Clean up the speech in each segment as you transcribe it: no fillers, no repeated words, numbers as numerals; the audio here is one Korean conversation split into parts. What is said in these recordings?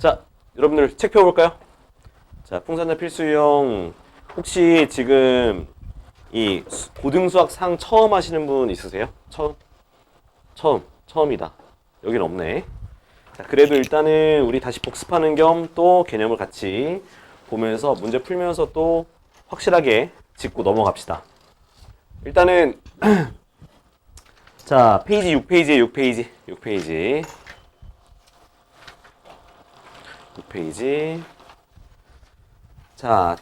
자, 여러분들 책 펴볼까요? 자, 풍산자 필수형 혹시 지금 이 고등수학 상 처음 하시는 분 있으세요? 처음이다. 여긴 없네. 자, 그래도 일단은 우리 다시 복습하는 겸 또 개념을 같이 보면서 문제 풀면서 또 확실하게 짚고 넘어갑시다. 일단은 자, 페이지 6페이지에 6페이지. 자,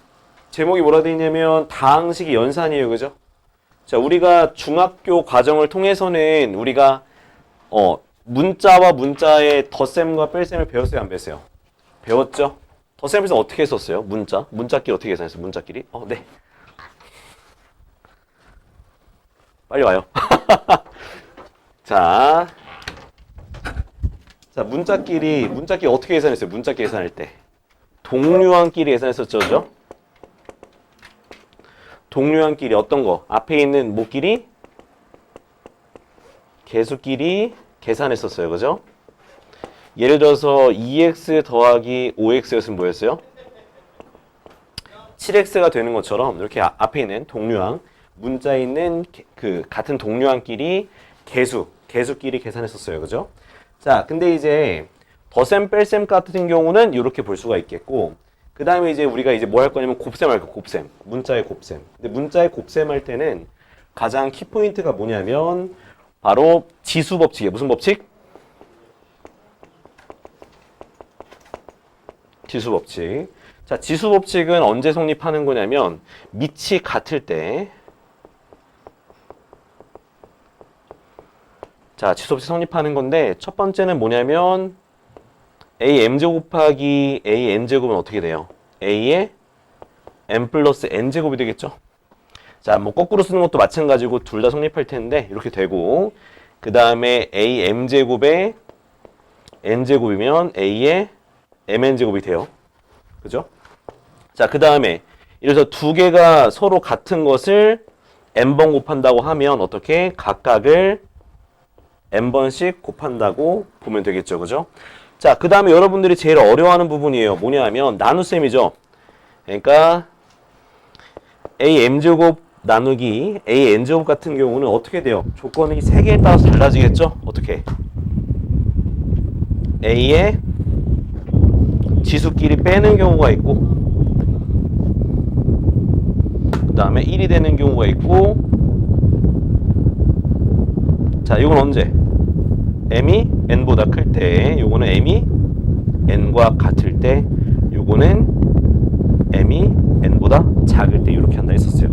제목이 뭐라 되어 있냐면 다항식의 연산이에요. 그죠? 자, 우리가 중학교 과정을 통해서는 우리가 문자와 문자의 덧셈과 뺄셈을 배웠어요, 안 배웠어요? 배웠죠? 덧셈 뺄셈 어떻게 했었어요? 문자끼리 어떻게 계산했어요? 문자끼리? 네. 빨리 와요. 자, 문자끼리 어떻게 계산했어요? 문자끼리 계산할 때. 동류항끼리 계산했었죠, 그죠? 동류항끼리 어떤 거? 앞에 있는 뭐끼리? 개수끼리 계산했었어요, 그죠? 예를 들어서 2x 더하기 5x였으면 뭐였어요? 7x가 되는 것처럼 이렇게 앞에 있는 동류항, 문자에 있는 그 같은 동류항끼리 개수끼리 계산했었어요, 그죠? 자, 근데 이제 덧셈 뺄셈 같은 경우는 이렇게 볼 수가 있겠고, 그 다음에 이제 우리가 이제 뭐 할 거냐면 곱셈 할 거, 곱셈. 문자의 곱셈. 근데 문자의 곱셈 할 때는 가장 키포인트가 뭐냐면 바로 지수 법칙이에요. 무슨 법칙? 지수 법칙. 자, 지수 법칙은 언제 성립하는 거냐면 밑이 같을 때. 자, 지수 법칙 성립하는 건데 첫 번째는 뭐냐면 am제곱 곱하기 an제곱은 어떻게 돼요? a의 m 플러스 n제곱이 되겠죠? 자, 뭐 거꾸로 쓰는 것도 마찬가지고 둘 다 성립할 텐데 이렇게 되고, 그 다음에 am제곱에 n제곱이면 a의 mn제곱이 돼요. 그죠? 자, 그 다음에 이래서 두 개가 서로 같은 것을 n번 곱한다고 하면 어떻게? 각각을 n번씩 곱한다고 보면 되겠죠. 그죠? 자, 그 다음에 여러분들이 제일 어려워하는 부분이에요. 뭐냐 하면 나눗셈이죠. 그러니까 am제곱 나누기 an제곱 같은 경우는 어떻게 돼요? 조건이 3개에 따라서 달라지겠죠? 어떻게? a의 지수끼리 빼는 경우가 있고, 그 다음에 1이 되는 경우가 있고, 자, 이건 언제? m이 n보다 클 때, 요거는 m이 n과 같을 때, 요거는 m이 n보다 작을 때 이렇게 한다 했었어요.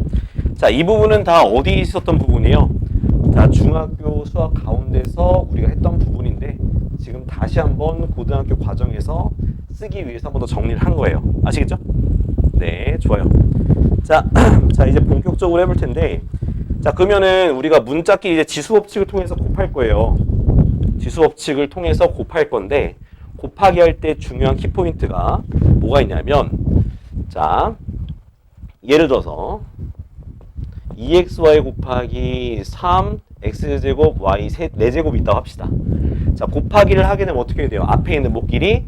자, 이 부분은 다 어디 있었던 부분이에요? 자, 중학교 수학 가운데서 우리가 했던 부분인데 지금 다시 한번 고등학교 과정에서 쓰기 위해서 한 번 더 정리를 한 거예요. 아시겠죠? 네, 좋아요. 자, 자, 이제 본격적으로 해볼 텐데, 자, 그러면은 우리가 문자끼리 이제 지수 법칙을 통해서 곱할 거예요. 지수 법칙을 통해서 곱할 건데, 곱하기 할 때 중요한 키포인트가 뭐가 있냐면, 자, 예를 들어서 2xy 곱하기 3x제곱 y 4제곱이 있다고 합시다. 자, 곱하기를 하게 되면 어떻게 돼요? 앞에 있는 뭐끼리?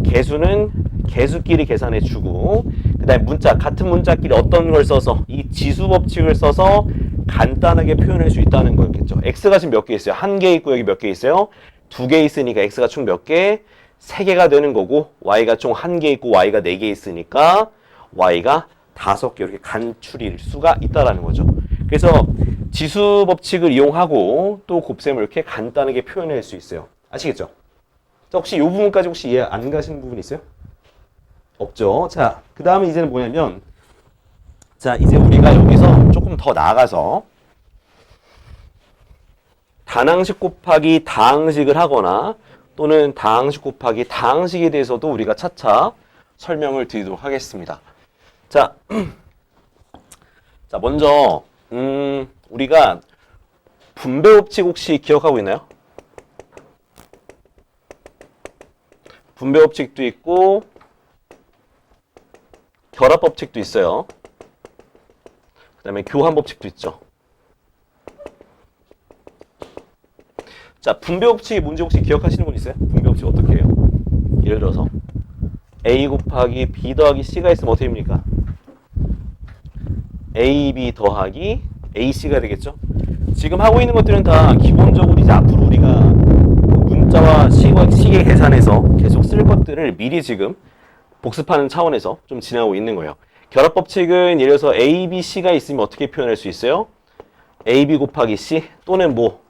개수는 개수끼리 계산해 주고, 그 다음에 같은 문자끼리 어떤 걸 써서, 이 지수 법칙을 써서 간단하게 표현할 수 있다는 거겠죠. x가 지금 몇 개 있어요? 1개 있고 여기 몇 개 있어요? 2개 있으니까 x가 총 몇 개? 3개가 되는 거고, y가 총 1개 있고 y가 4개 있으니까 y가 5개 이렇게 간추릴 수가 있다라는 거죠. 그래서 지수 법칙을 이용하고 또 곱셈을 이렇게 간단하게 표현할 수 있어요. 아시겠죠? 자, 혹시 이 부분까지 혹시 이해 안 가시는 부분 있어요? 없죠? 자, 그 다음에 이제는 뭐냐면, 자, 이제 우리가 여기서 조금 더 나아가서 단항식 곱하기 다항식을 하거나 또는 다항식 곱하기 다항식에 대해서도 우리가 차차 설명을 드리도록 하겠습니다. 자, 자, 먼저 우리가 분배 법칙 혹시 기억하고 있나요? 분배 법칙도 있고 결합 법칙도 있어요. 그 다음에 교환 법칙도 있죠. 자, 분배 법칙이 뭔지 혹시 기억하시는 분 있어요? 분배 법칙 어떻게 해요? 예를 들어서 A 곱하기 B 더하기 C가 있으면 어떻게 됩니까? AB 더하기 AC가 되겠죠? 지금 하고 있는 것들은 다 기본적으로 이제 앞으로 우리가 문자와 시계 계산해서 계속 쓸 것들을 미리 지금 복습하는 차원에서 좀 진행하고 있는 거예요. 결합법칙은 예를 들어서 A, B, C가 있으면 어떻게 표현할 수 있어요? AB 곱하기 C 또는 뭐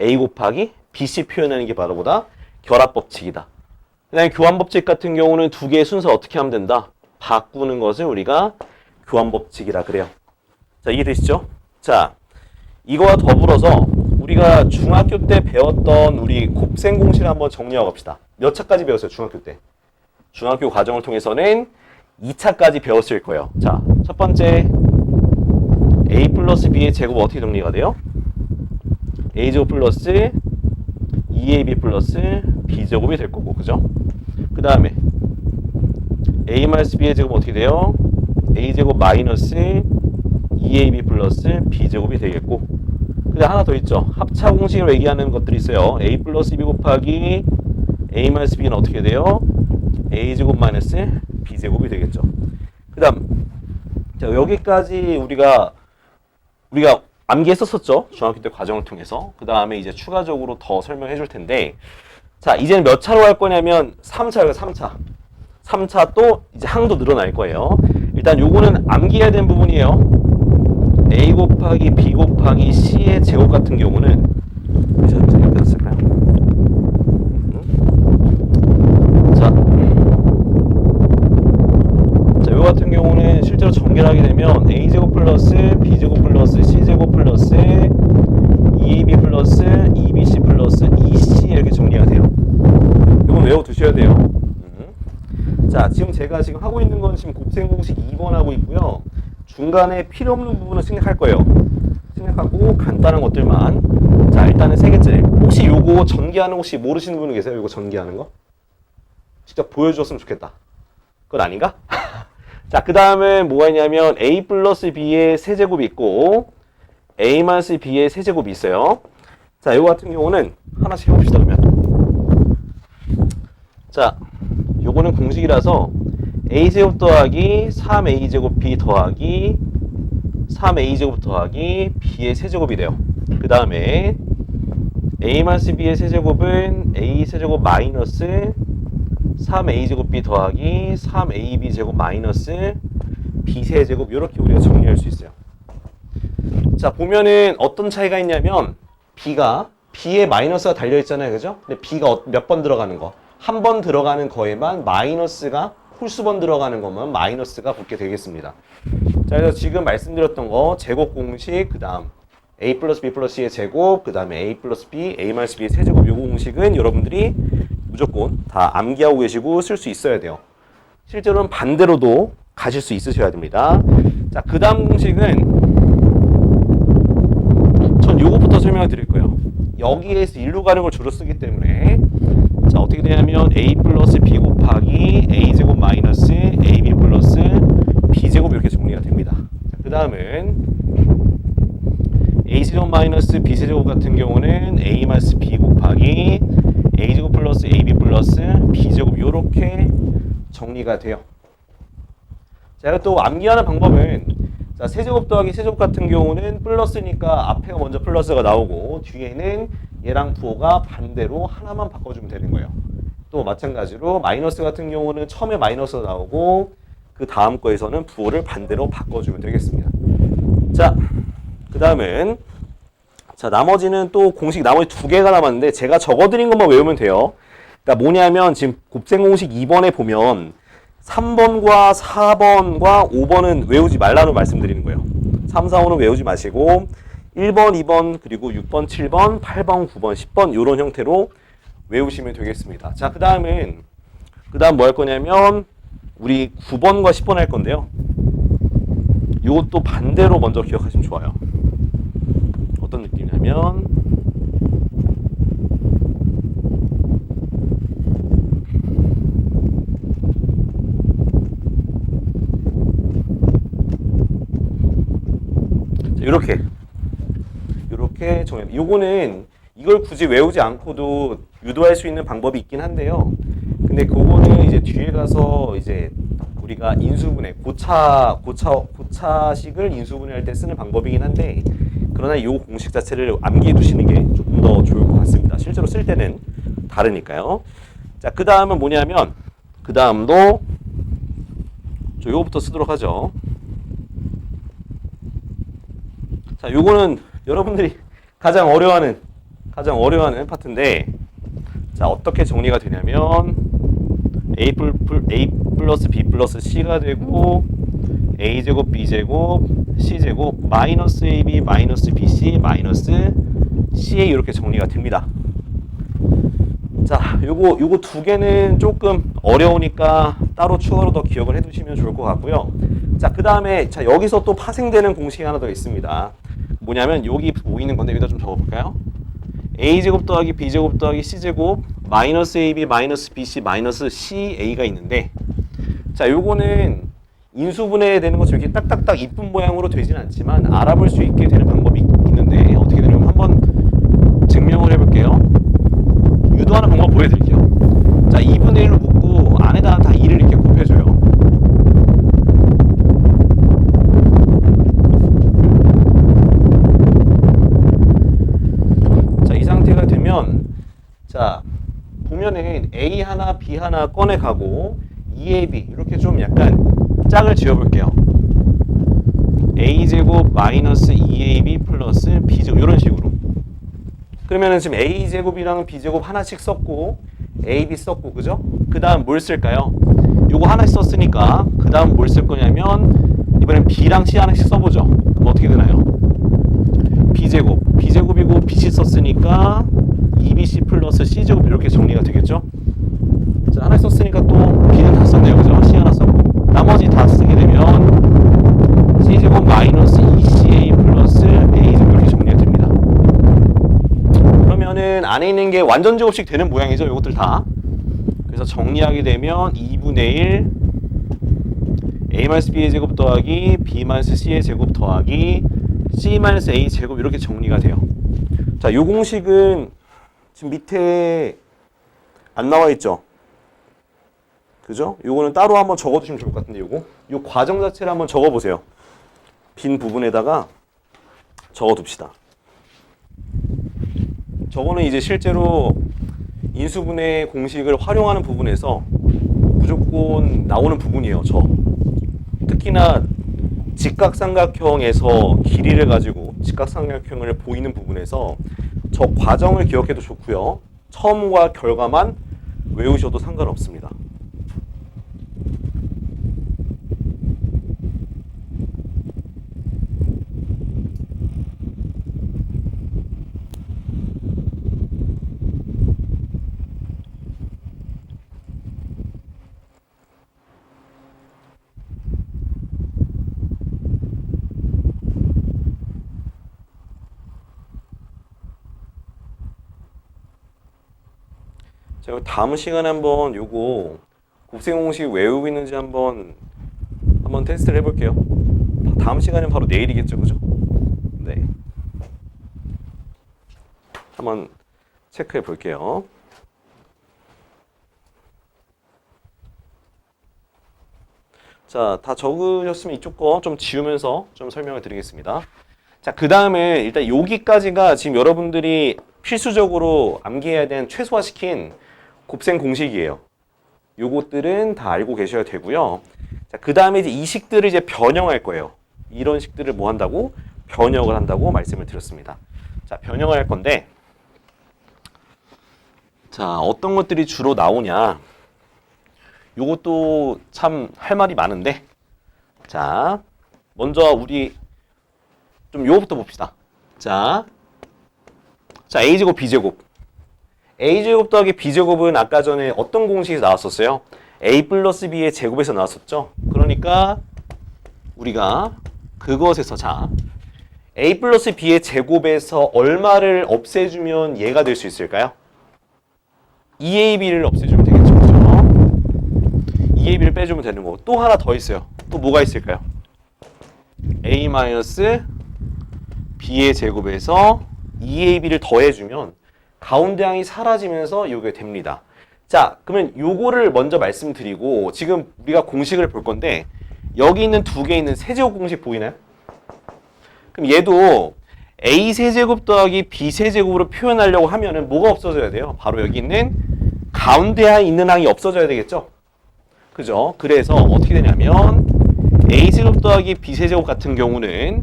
A 곱하기 BC 표현하는 게 바로 보다 결합법칙이다. 그 다음에 교환법칙 같은 경우는 두 개의 순서 어떻게 하면 된다? 바꾸는 것을 우리가 교환법칙이라 그래요. 자, 이해되시죠? 자, 이거와 더불어서 우리가 중학교 때 배웠던 우리 곱셈 공식을 한번 정리하고 갑시다. 몇 차까지 배웠어요, 중학교 때? 중학교 과정을 통해서는 2차까지 배웠을 거예요. 자, 첫 번째 A 플러스 B의 제곱 어떻게 정리가 돼요? A제곱 플러스 2AB 플러스 B제곱이 될 거고, 그죠? 그 다음에 A 마이너스 B의 제곱 어떻게 돼요? A제곱 마이너스 2AB 플러스 B제곱이 되겠고, 그 다음 하나 더 있죠. 합차 공식으로 얘기하는 것들이 있어요. A 플러스 B 곱하기 A 마이너스 B는 어떻게 돼요? A제곱 마이너스 B제곱이 되겠죠. 그 다음 자, 여기까지 우리가 암기했었죠. 중학교 때 과정을 통해서. 그 다음에 이제 추가적으로 더 설명해 줄 텐데, 자, 이제는 몇 차로 할 거냐면 3차예요. 3차. 3차 또 이제 항도 늘어날 거예요. 일단 요거는 암기해야 되는 부분이에요. A 곱하기 B 곱하기 C의 제곱 같은 경우는 어떻게 쓸까요? 자, 요 같은 경우는 실제로 전개를 하게 되면 A제곱 플러스 B제곱 플러스 C제곱 플러스 2AB 플러스 2BC 플러스 2C 이렇게 정리가 돼요. 이건 외워두셔야 돼요. 자, 지금 제가 지금 하고 있는 건 지금 곱셈 공식 2번 하고 있고요. 중간에 필요 없는 부분은 생략할 거예요. 생략하고 간단한 것들만. 자, 일단은 세 개째. 혹시 요거 전개하는 혹시 모르시는 분 계세요? 요거 전개하는 거? 직접 보여주었으면 좋겠다. 그건 아닌가? 자, 그 다음에 뭐가 있냐면 A 플러스 B의 세제곱이 있고 A 마이너스 B의 세제곱이 있어요. 자, 요거 같은 경우는 하나씩 해봅시다, 그러면. 자, 요거는 공식이라서 A제곱 더하기 3A제곱 B 더하기 3A제곱 더하기 B의 세제곱이 돼요. 그 다음에 A-B의 세제곱은 A세제곱 마이너스 3A제곱 B 더하기 3AB제곱 마이너스 B세제곱, 이렇게 우리가 정리할 수 있어요. 자, 보면은 어떤 차이가 있냐면 B가 B에 마이너스가 달려있잖아요, 그죠? 근데 B가 몇 번 들어가는 거? 한 번 들어가는 거에만 마이너스가, 홀수번 들어가는 것만 마이너스가 붙게 되겠습니다. 자, 그래서 지금 말씀드렸던 거 제곱 공식, 그 다음 A 플러스 B 플러스 C의 제곱, 그 다음에 A 플러스 B, A 마이너스 B의 세제곱, 요거 공식은 여러분들이 무조건 다 암기하고 계시고 쓸 수 있어야 돼요. 실제로는 반대로도 가실 수 있으셔야 됩니다. 자, 그 다음 공식은 전 요거부터 설명을 드릴 거예요. 여기에서 일로 가는 걸 주로 쓰기 때문에. 자, 어떻게 되냐면 A 플러스 B 곱하기 A제곱 마이너스 AB 플러스 B제곱, 이렇게 정리가 됩니다. 그 다음은 A제곱 마이너스 B세제곱 같은 경우는 A 마이너스 B 곱하기 A제곱 플러스 AB 플러스 B제곱, 요렇게 정리가 돼요. 자, 또 암기하는 방법은, 자, 세제곱 더하기 세제곱 같은 경우는 플러스니까 앞에가 먼저 플러스가 나오고 뒤에는 얘랑 부호가 반대로 하나만 바꿔주면 되는 거예요. 또 마찬가지로 마이너스 같은 경우는 처음에 마이너스가 나오고 그 다음 거에서는 부호를 반대로 바꿔주면 되겠습니다. 자, 그 다음은, 자, 나머지는 또 공식 나머지 두 개가 남았는데 제가 적어드린 것만 외우면 돼요. 그러니까 뭐냐면 지금 곱셈 공식 2번에 보면 3번과 4번과 5번은 외우지 말라고 말씀드리는 거예요. 3, 4, 5는 외우지 마시고 1번, 2번, 그리고 6번, 7번, 8번, 9번, 10번 이런 형태로 외우시면 되겠습니다. 자, 그 다음 뭐 할 거냐면 우리 9번과 10번 할 건데요. 이것도 반대로 먼저 기억하시면 좋아요. 어떤 느낌이냐면 이렇게 정해. 요거는 이걸 굳이 외우지 않고도 유도할 수 있는 방법이 있긴 한데요. 근데 그거는 이제 뒤에 가서 이제 우리가 인수분해 고차식을 인수분해할 때 쓰는 방법이긴 한데, 그러나 이 공식 자체를 암기해 두시는 게 조금 더 좋을 것 같습니다. 실제로 쓸 때는 다르니까요. 자, 그 다음은 뭐냐면, 그 다음도 요거부터 쓰도록 하죠. 자, 요거는 여러분들이 가장 어려워하는 파트인데, 자, 어떻게 정리가 되냐면 A 플러스 B 플러스 C가 되고, A제곱 B제곱 C제곱 마이너스 AB 마이너스 BC 마이너스 CA 이렇게 정리가 됩니다. 자, 요거 두 개는 조금 어려우니까 따로 추가로 더 기억을 해두시면 좋을 것 같고요. 자, 그 다음에 자, 여기서 또 파생되는 공식이 하나 더 있습니다. 뭐냐면 여기 보이는 건데 여기다 좀 적어볼까요? A제곱 더하기 B제곱 더하기 C제곱 마이너스 AB 마이너스 BC 마이너스 CA가 있는데, 자, 요거는 인수분해 되는 것처럼 이렇게 딱딱딱 이쁜 모양으로 되진 않지만 알아볼 수 있게 되는 방법이 있는데, 어떻게 되냐면 한번 증명을 해볼게요. 유도하는 방법 보여드릴게요. 자, 2분의 1로 묶고 안에다 다 2를 이렇게 곱해줘요. 자, 이 상태가 되면, 자, 보면은 A 하나 B 하나 꺼내 가고 2AB 이렇게 좀 약간 짝을 지어볼게요. A제곱 마이너스 2AB 플러스 B제곱 이런 식으로. 그러면은 지금 A제곱이랑 B제곱 하나씩 썼고 AB 썼고, 그죠? 그 다음 뭘 쓸까요? 요거 하나씩 썼으니까 그 다음 뭘 쓸 거냐면 이번엔 B랑 C 하나씩 써보죠. 그럼 어떻게 되나요? B제곱이고 BC 썼으니까 2BC 플러스 C제곱 이렇게 정리가 되겠죠? 자, 하나 썼으니까 또 B는 다 썼네요, 그죠? C 하나 썼고 나머지 다 쓰게 되면 C제곱 마이너스 2CA 플러스 A제곱 이렇게 정리가 됩니다. 그러면은 안에 있는 게 완전 제곱식 되는 모양이죠, 이것들 다. 그래서 정리하게 되면 2분의 1 A-B의 제곱 더하기 B-C의 제곱 더하기 C-A 제곱 이렇게 정리가 돼요. 자, 이 공식은 지금 밑에 안 나와 있죠? 그죠? 요거는 따로 한번 적어두시면 좋을 것 같은데, 요 과정 자체를 한번 적어보세요. 빈 부분에다가 적어둡시다. 저거는 이제 실제로 인수분해 공식을 활용하는 부분에서 무조건 나오는 부분이에요. 특히나 직각삼각형에서 길이를 가지고 직각삼각형을 보이는 부분에서 저 과정을 기억해도 좋고요. 처음과 결과만 외우셔도 상관없습니다. 제가 다음 시간에 한번 요거 곱셈 공식 외우고 있는지 한번 테스트를 해볼게요. 다음 시간은 바로 내일이겠죠, 그죠? 네. 한번 체크해 볼게요. 자, 다 적으셨으면 이쪽 거 좀 지우면서 좀 설명을 드리겠습니다. 자, 그 다음에 일단 여기까지가 지금 여러분들이 필수적으로 암기해야 되는 최소화시킨 곱셈 공식이에요. 요것들은 다 알고 계셔야 되고요. 자, 그 다음에 이제 이 식들을 이제 변형할 거예요. 이런 식들을 뭐 한다고? 변형을 한다고 말씀을 드렸습니다. 자, 변형을 할 건데, 자, 어떤 것들이 주로 나오냐? 요것도 참 할 말이 많은데, 자, 먼저 우리 좀 요거부터 봅시다. 자, A제곱, B제곱. A제곱 더하기 B제곱은 아까 전에 어떤 공식에서 나왔었어요? A 플러스 B의 제곱에서 나왔었죠? 그러니까 우리가 그것에서, 자, A 플러스 B의 제곱에서 얼마를 없애주면 얘가 될 수 있을까요? 2AB를 없애주면 되겠죠, 그죠? 2AB를 빼주면 되는 거고, 또 하나 더 있어요. 또 뭐가 있을까요? A 마이너스 B의 제곱에서 2AB를 더해주면 가운데 항이 사라지면서 이게 됩니다. 자, 그러면 요거를 먼저 말씀드리고 지금 우리가 공식을 볼 건데 여기 있는 두 개 있는 세제곱 공식 보이나요? 그럼 얘도 a 세제곱 더하기 b 세제곱으로 표현하려고 하면은 뭐가 없어져야 돼요? 바로 여기 있는 가운데에 있는 항이 없어져야 되겠죠? 그죠? 그래서 어떻게 되냐면 a 세제곱 더하기 b 세제곱 같은 경우는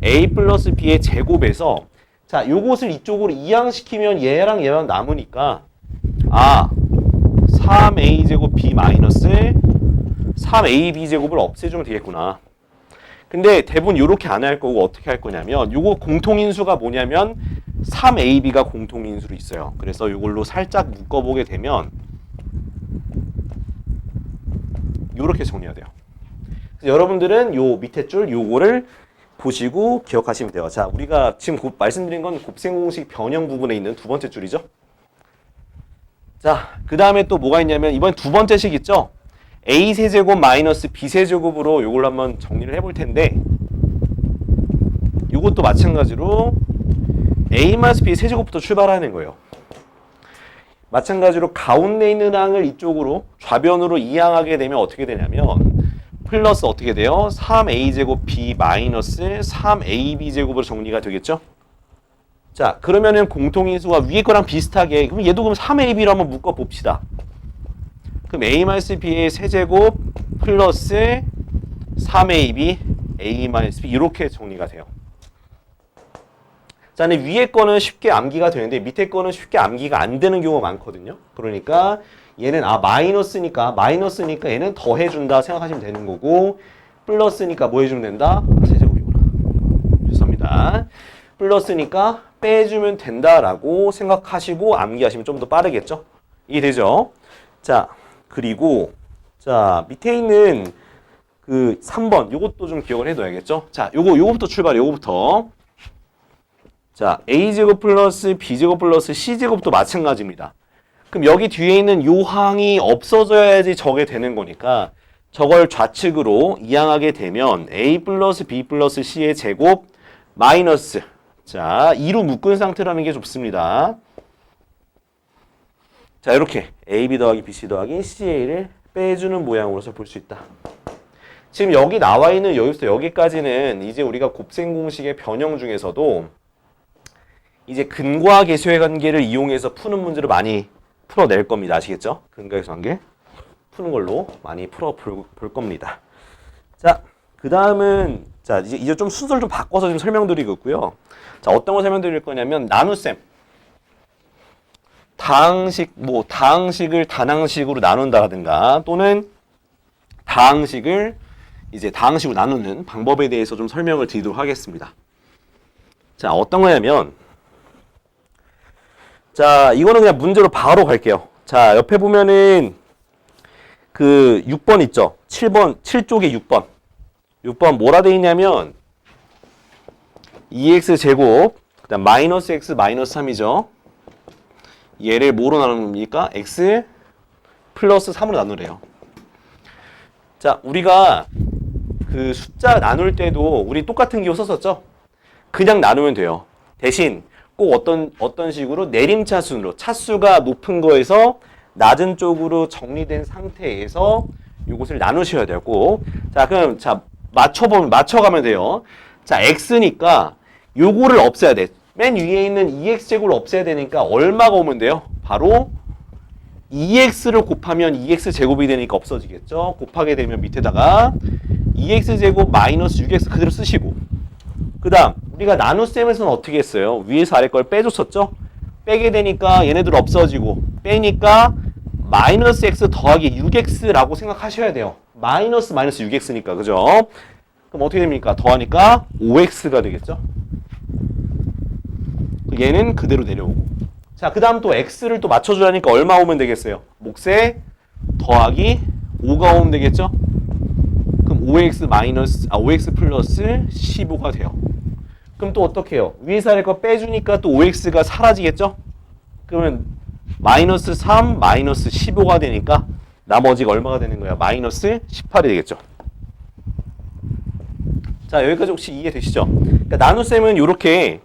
a 플러스 b의 제곱에서 자, 요것을 이쪽으로 이항시키면 얘랑 얘랑 남으니까 3a 제곱 b 마이너스 3ab 제곱을 없애주면 되겠구나. 근데 대부분 이렇게 안 할 거고 어떻게 할 거냐면 요거 공통인수가 뭐냐면 3ab가 공통인수로 있어요. 그래서 이걸로 살짝 묶어보게 되면 요렇게 정리가 돼요. 그래서 여러분들은 요 밑에 줄 요거를 보시고 기억하시면 돼요. 자, 우리가 지금 말씀드린 건 곱셈 공식 변형 부분에 있는 두 번째 줄이죠. 자, 그 다음에 또 뭐가 있냐면 이번 두 번째 식 있죠? a 세제곱 마이너스 b 세제곱으로 요걸로 한번 정리를 해볼 텐데 요것도 마찬가지로 a 마이너스 b 세제곱부터 출발하는 거예요. 마찬가지로 가운데 있는 항을 이쪽으로 좌변으로 이항하게 되면 어떻게 되냐면 플러스 어떻게 돼요? 3a 제곱 b 마이너스 3ab 제곱으로 정리가 되겠죠? 자, 그러면은 공통인수가 위에 거랑 비슷하게 그럼 얘도 그럼 3ab로 한번 묶어 봅시다. 그럼 a-b의 세제곱 플러스 3ab a-b 이렇게 정리가 돼요. 자, 근데 위에 거는 쉽게 암기가 되는데 밑에 거는 쉽게 암기가 안 되는 경우가 많거든요. 그러니까 얘는 마이너스니까 얘는 더해준다 생각하시면 되는 거고 플러스니까 뭐 해주면 된다? 세제곱이구나. 죄송합니다. 플러스니까 빼주면 된다라고 생각하시고 암기하시면 좀 더 빠르겠죠? 이해되죠? 자, 그리고 자 밑에 있는 그 3번 요것도 좀 기억을 해둬야겠죠? 자, 요거부터 출발해. 요거부터. 자, a제곱 플러스 b제곱 플러스 c제곱도 마찬가지입니다. 그럼 여기 뒤에 있는 요 항이 없어져야지 저게 되는 거니까 저걸 좌측으로 이항하게 되면 a 플러스 b 플러스 c의 제곱 마이너스 자 2로 묶은 상태라는 게 좋습니다. 자, 이렇게 ab 더하기 bc 더하기 ca를 빼주는 모양으로서 볼 수 있다. 지금 여기 나와 있는 여기부터 여기까지는 이제 우리가 곱셈 공식의 변형 중에서도 이제 근과 계수의 관계를 이용해서 푸는 문제를 많이 풀어낼 겁니다. 아시겠죠? 근과 계수 관계 푸는 걸로 많이 풀어볼 겁니다. 자, 그 다음은 자 이제 좀 순서를 좀 바꿔서 좀 설명드리고 있고요. 자, 어떤 걸 설명드릴 거냐면 나눗셈. 다항식을 단항식으로 나눈다라든가 또는 다항식을 이제 다항식으로 나누는 방법에 대해서 좀 설명을 드리도록 하겠습니다. 자, 어떤 거냐면 자, 이거는 그냥 문제로 바로 갈게요. 자, 옆에 보면은 그 6번 있죠? 7쪽에 6번. 6번 뭐라 돼 있냐면 2x 제곱 그다음 마이너스 x 마이너스 3이죠. 얘를 뭐로 나누는 겁니까? x 플러스 3으로 나누래요. 자, 우리가 그 숫자 나눌 때도 우리 똑같은 기호 썼었죠? 그냥 나누면 돼요. 대신 꼭 어떤 식으로 내림차순으로 차수가 높은 거에서 낮은 쪽으로 정리된 상태에서 이것을 나누셔야 돼요. 꼭. 자, 그럼 자 맞춰가면 돼요. 자, x니까 요거를 없애야 돼. 맨 위에 있는 2x제곱을 없애야 되니까 얼마가 오면 돼요? 바로 2x를 곱하면 2x제곱이 되니까 없어지겠죠? 곱하게 되면 밑에다가 2x제곱 마이너스 6x 그대로 쓰시고 그 다음 우리가 나눗셈에서는 어떻게 했어요? 위에서 아래 걸 빼줬었죠? 빼게 되니까 얘네들 없어지고 빼니까 마이너스 x 더하기 6x라고 생각하셔야 돼요. 마이너스 6x니까 그죠? 그럼 어떻게 됩니까? 더하니까 5x가 되겠죠? 얘는 그대로 내려오고 자, 그 다음 또 x를 또 맞춰주라니까 얼마 오면 되겠어요? 몫에 더하기 5가 오면 되겠죠? 그럼 5x 플러스 15가 돼요. 그럼 또 어떻게 해요? 위에서 아래 거 빼주니까 또 5x가 사라지겠죠? 그러면 마이너스 3, 마이너스 15가 되니까 나머지가 얼마가 되는 거야? 마이너스 18이 되겠죠? 자, 여기까지 혹시 이해되시죠? 그러니까 나눗셈은 이렇게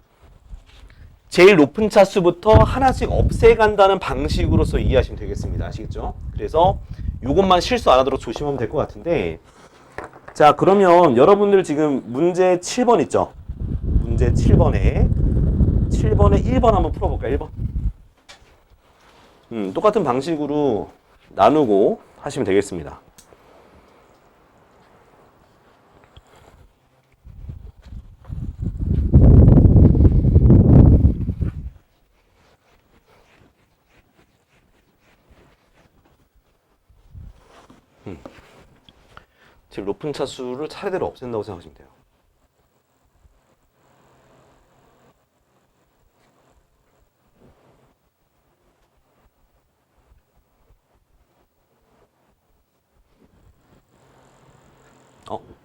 제일 높은 차수부터 하나씩 없애간다는 방식으로서 이해하시면 되겠습니다. 아시겠죠? 그래서 이것만 실수 안 하도록 조심하면 될 것 같은데, 자, 그러면 여러분들 지금 문제 7번 있죠? 문제 7번에 1번 한번 풀어볼까요? 1번. 똑같은 방식으로 나누고 하시면 되겠습니다. 제일 높은 차수를 차례대로 없앤다고 생각하시면 돼요.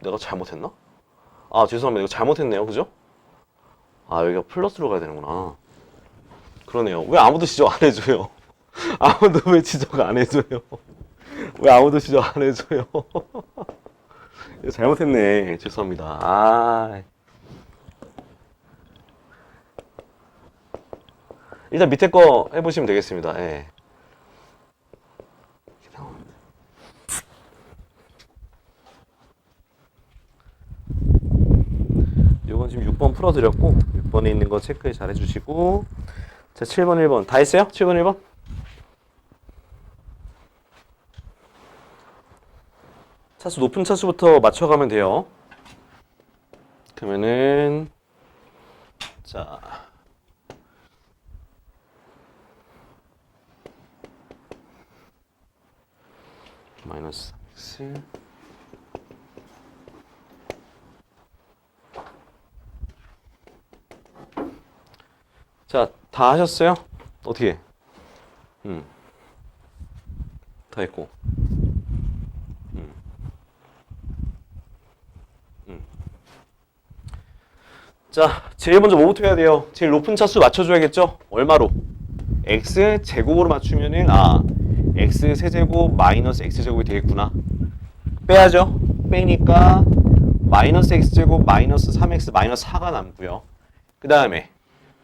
내가 잘못했나? 아, 죄송합니다. 이거 잘못했네요. 그죠? 아, 여기가 플러스로 가야 되는구나. 그러네요. 왜 아무도 지적 안 해줘요? 아무도 왜 지적 안 해줘요? 왜 아무도 지적 안 해줘요? 이거 잘못했네. 죄송합니다. 일단 밑에 거 해보시면 되겠습니다. 예. 요건 지금 6번 풀어드렸고 6번에 있는 거 체크 잘 해주시고, 자, 7번 1번 다 했어요? 7번 1번? 차수 높은 차수부터 맞춰가면 돼요. 그러면은 자, 마이너스 x 자, 다 하셨어요? 어떻게? 다 했고. 자, 제일 먼저 뭐부터 해야 돼요? 제일 높은 차수 맞춰줘야겠죠? 얼마로? x 제곱으로 맞추면은 x 세제곱 마이너스 x 제곱이 되겠구나. 빼야죠. 빼니까 마이너스 x 제곱 마이너스 3x 마이너스 4가 남고요. 그 다음에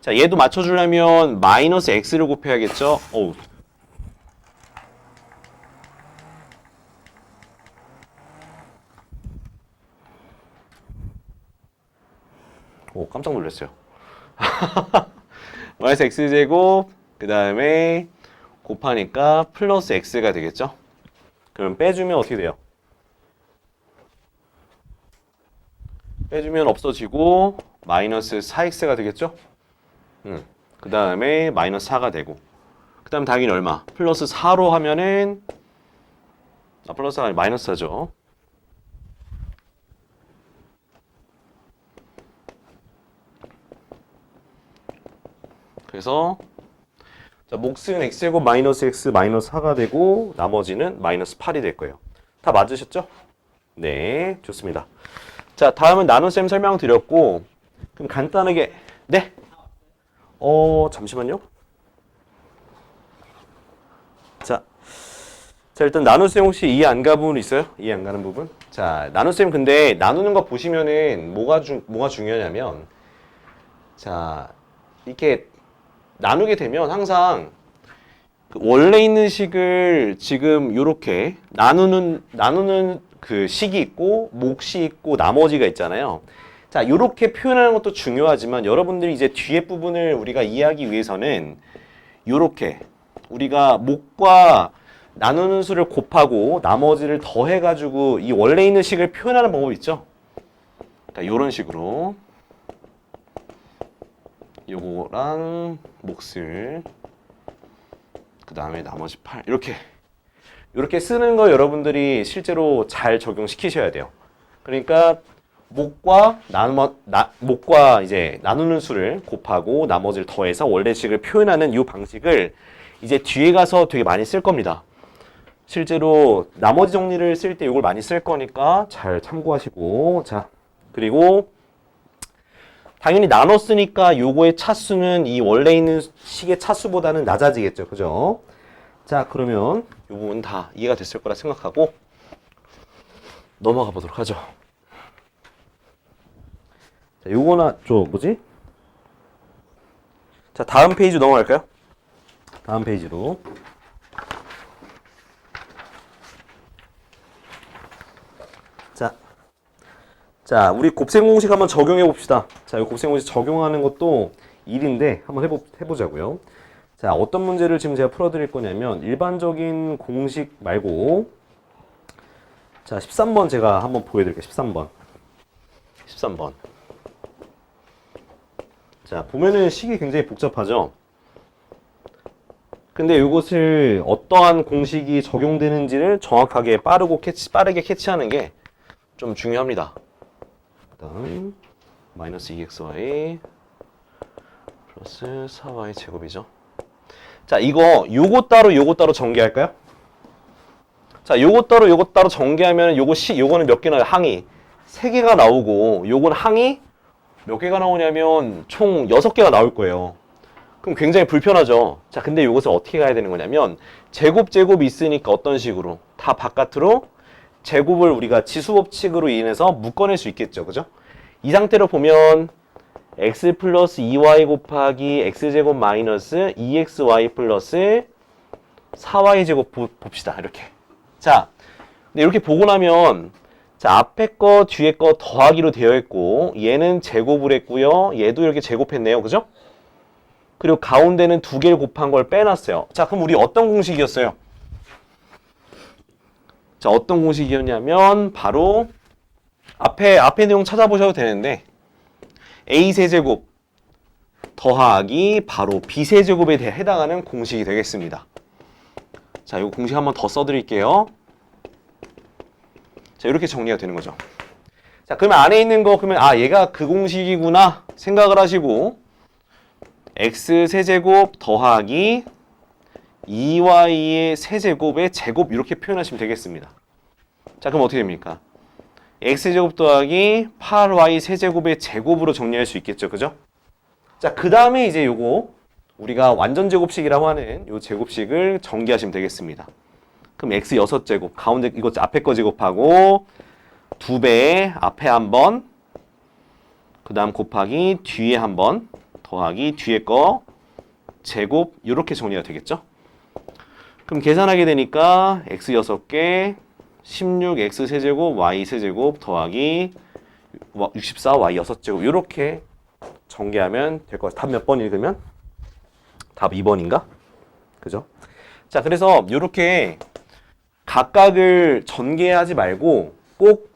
자, 얘도 맞춰주려면 마이너스 x를 곱해야겠죠? 오, 깜짝 놀랐어요. 마이너스 x제곱 그 다음에 곱하니까 플러스 x가 되겠죠? 그럼 빼주면 어떻게 돼요? 빼주면 없어지고 마이너스 4x가 되겠죠? 그 다음에 마이너스 4가 되고, 그 다음 당연히 얼마? 플러스 4로 하면은 플러스가 아니라 마이너스 4죠. 그래서 자, 몫은 x제곱 마이너스 x 마이너스 4가 되고 나머지는 마이너스 8이 될 거예요. 다 맞으셨죠? 네, 좋습니다. 자, 다음은 나눗셈 설명드렸고, 그럼 간단하게 네? 잠시만요. 자, 일단 나눗셈 혹시 이해 안 가는 부분 있어요? 이해 안 가는 부분? 자, 나눗셈 근데 나누는 거 보시면은 뭐가 중요하냐면, 자, 이렇게 나누게 되면 항상 그 원래 있는 식을 지금 요렇게 나누는 그 식이 있고 몫이 있고 나머지가 있잖아요. 자, 요렇게 표현하는 것도 중요하지만 여러분들이 이제 뒤에 부분을 우리가 이해하기 위해서는 요렇게 우리가 몫과 나누는 수를 곱하고 나머지를 더해가지고 이 원래 있는 식을 표현하는 방법이 있죠. 그러니까 요런 식으로 요거랑 몫을 그 다음에 나머지 8 이렇게 쓰는 거 여러분들이 실제로 잘 적용시키셔야 돼요. 그러니까 몫과 이제 나누는 수를 곱하고 나머지를 더해서 원래식을 표현하는 이 방식을 이제 뒤에 가서 되게 많이 쓸 겁니다. 실제로 나머지 정리를 쓸 때 이걸 많이 쓸 거니까 잘 참고하시고, 자, 그리고 당연히 나눴으니까 요거의 차수는 이 원래 있는 식의 차수보다는 낮아지겠죠. 그죠? 자, 그러면 요 부분 다 이해가 됐을 거라 생각하고 넘어가 보도록 하죠. 자, 요거나 자, 자, 다음 페이지 넘어갈까요? 다음 페이지로. 자, 우리 곱셈 공식 한번 적용해 봅시다. 자, 이 곱셈 공식 적용하는 것도 일인데 한번 해보자고요. 자, 어떤 문제를 지금 제가 풀어드릴 거냐면 일반적인 공식 말고 자, 13번 제가 한번 보여드릴게요. 13번. 자, 보면은 식이 굉장히 복잡하죠? 근데 이것을 어떠한 공식이 적용되는지를 정확하게 빠르게 캐치하는 게 좀 중요합니다. 다음 마이너스 2xy 플러스 4y 제곱이죠. 자, 요거 따로 전개할까요? 자, 요거 따로 전개하면 요거는 몇 개 나와요? 항이 3개가 나오고 요건 항이 몇 개가 나오냐면 총 6개가 나올 거예요. 그럼 굉장히 불편하죠. 자, 근데 요것을 어떻게 가야 되는 거냐면 제곱이 있으니까 어떤 식으로 다 바깥으로 제곱을 우리가 지수법칙으로 인해서 묶어낼 수 있겠죠. 그죠? 이 상태로 보면 x 플러스 2y 곱하기 x제곱 마이너스 2xy 플러스 4y 제곱 봅시다. 이렇게. 자, 근데 이렇게 보고 나면 자, 앞에 거 뒤에 거 더하기로 되어 있고 얘는 제곱을 했고요. 얘도 이렇게 제곱했네요. 그죠? 그리고 가운데는 2개를 곱한 걸 빼놨어요. 자, 그럼 우리 어떤 공식이었어요? 자, 어떤 공식이었냐면 바로 앞에 내용 찾아보셔도 되는데 a세제곱 더하기 바로 b세제곱에 해당하는 공식이 되겠습니다. 자, 이 공식 한번 더 써드릴게요. 자, 이렇게 정리가 되는 거죠. 자, 그러면 안에 있는 거 그러면 얘가 그 공식이구나 생각을 하시고 x세제곱 더하기 2y의 세제곱의 제곱 이렇게 표현하시면 되겠습니다. 자, 그럼 어떻게 됩니까? x제곱 더하기 8y 세제곱의 제곱으로 정리할 수 있겠죠. 그죠? 자, 그 다음에 이제 요거 우리가 완전 제곱식이라고 하는 요 제곱식을 전개하시면 되겠습니다. 그럼 x 6제곱 가운데 이거 앞에 거 제곱하고 2배 앞에 한 번 그 다음 곱하기 뒤에 한 번 더하기 뒤에 거 제곱 이렇게 정리가 되겠죠. 그럼 계산하게 되니까 x 6개 16x 세제곱 y 세제곱 더하기 64y 6제곱 이렇게 전개하면 될 것 같아요. 답 몇 번 읽으면? 답 2번인가? 그죠? 자, 그래서 이렇게 각각을 전개하지 말고 꼭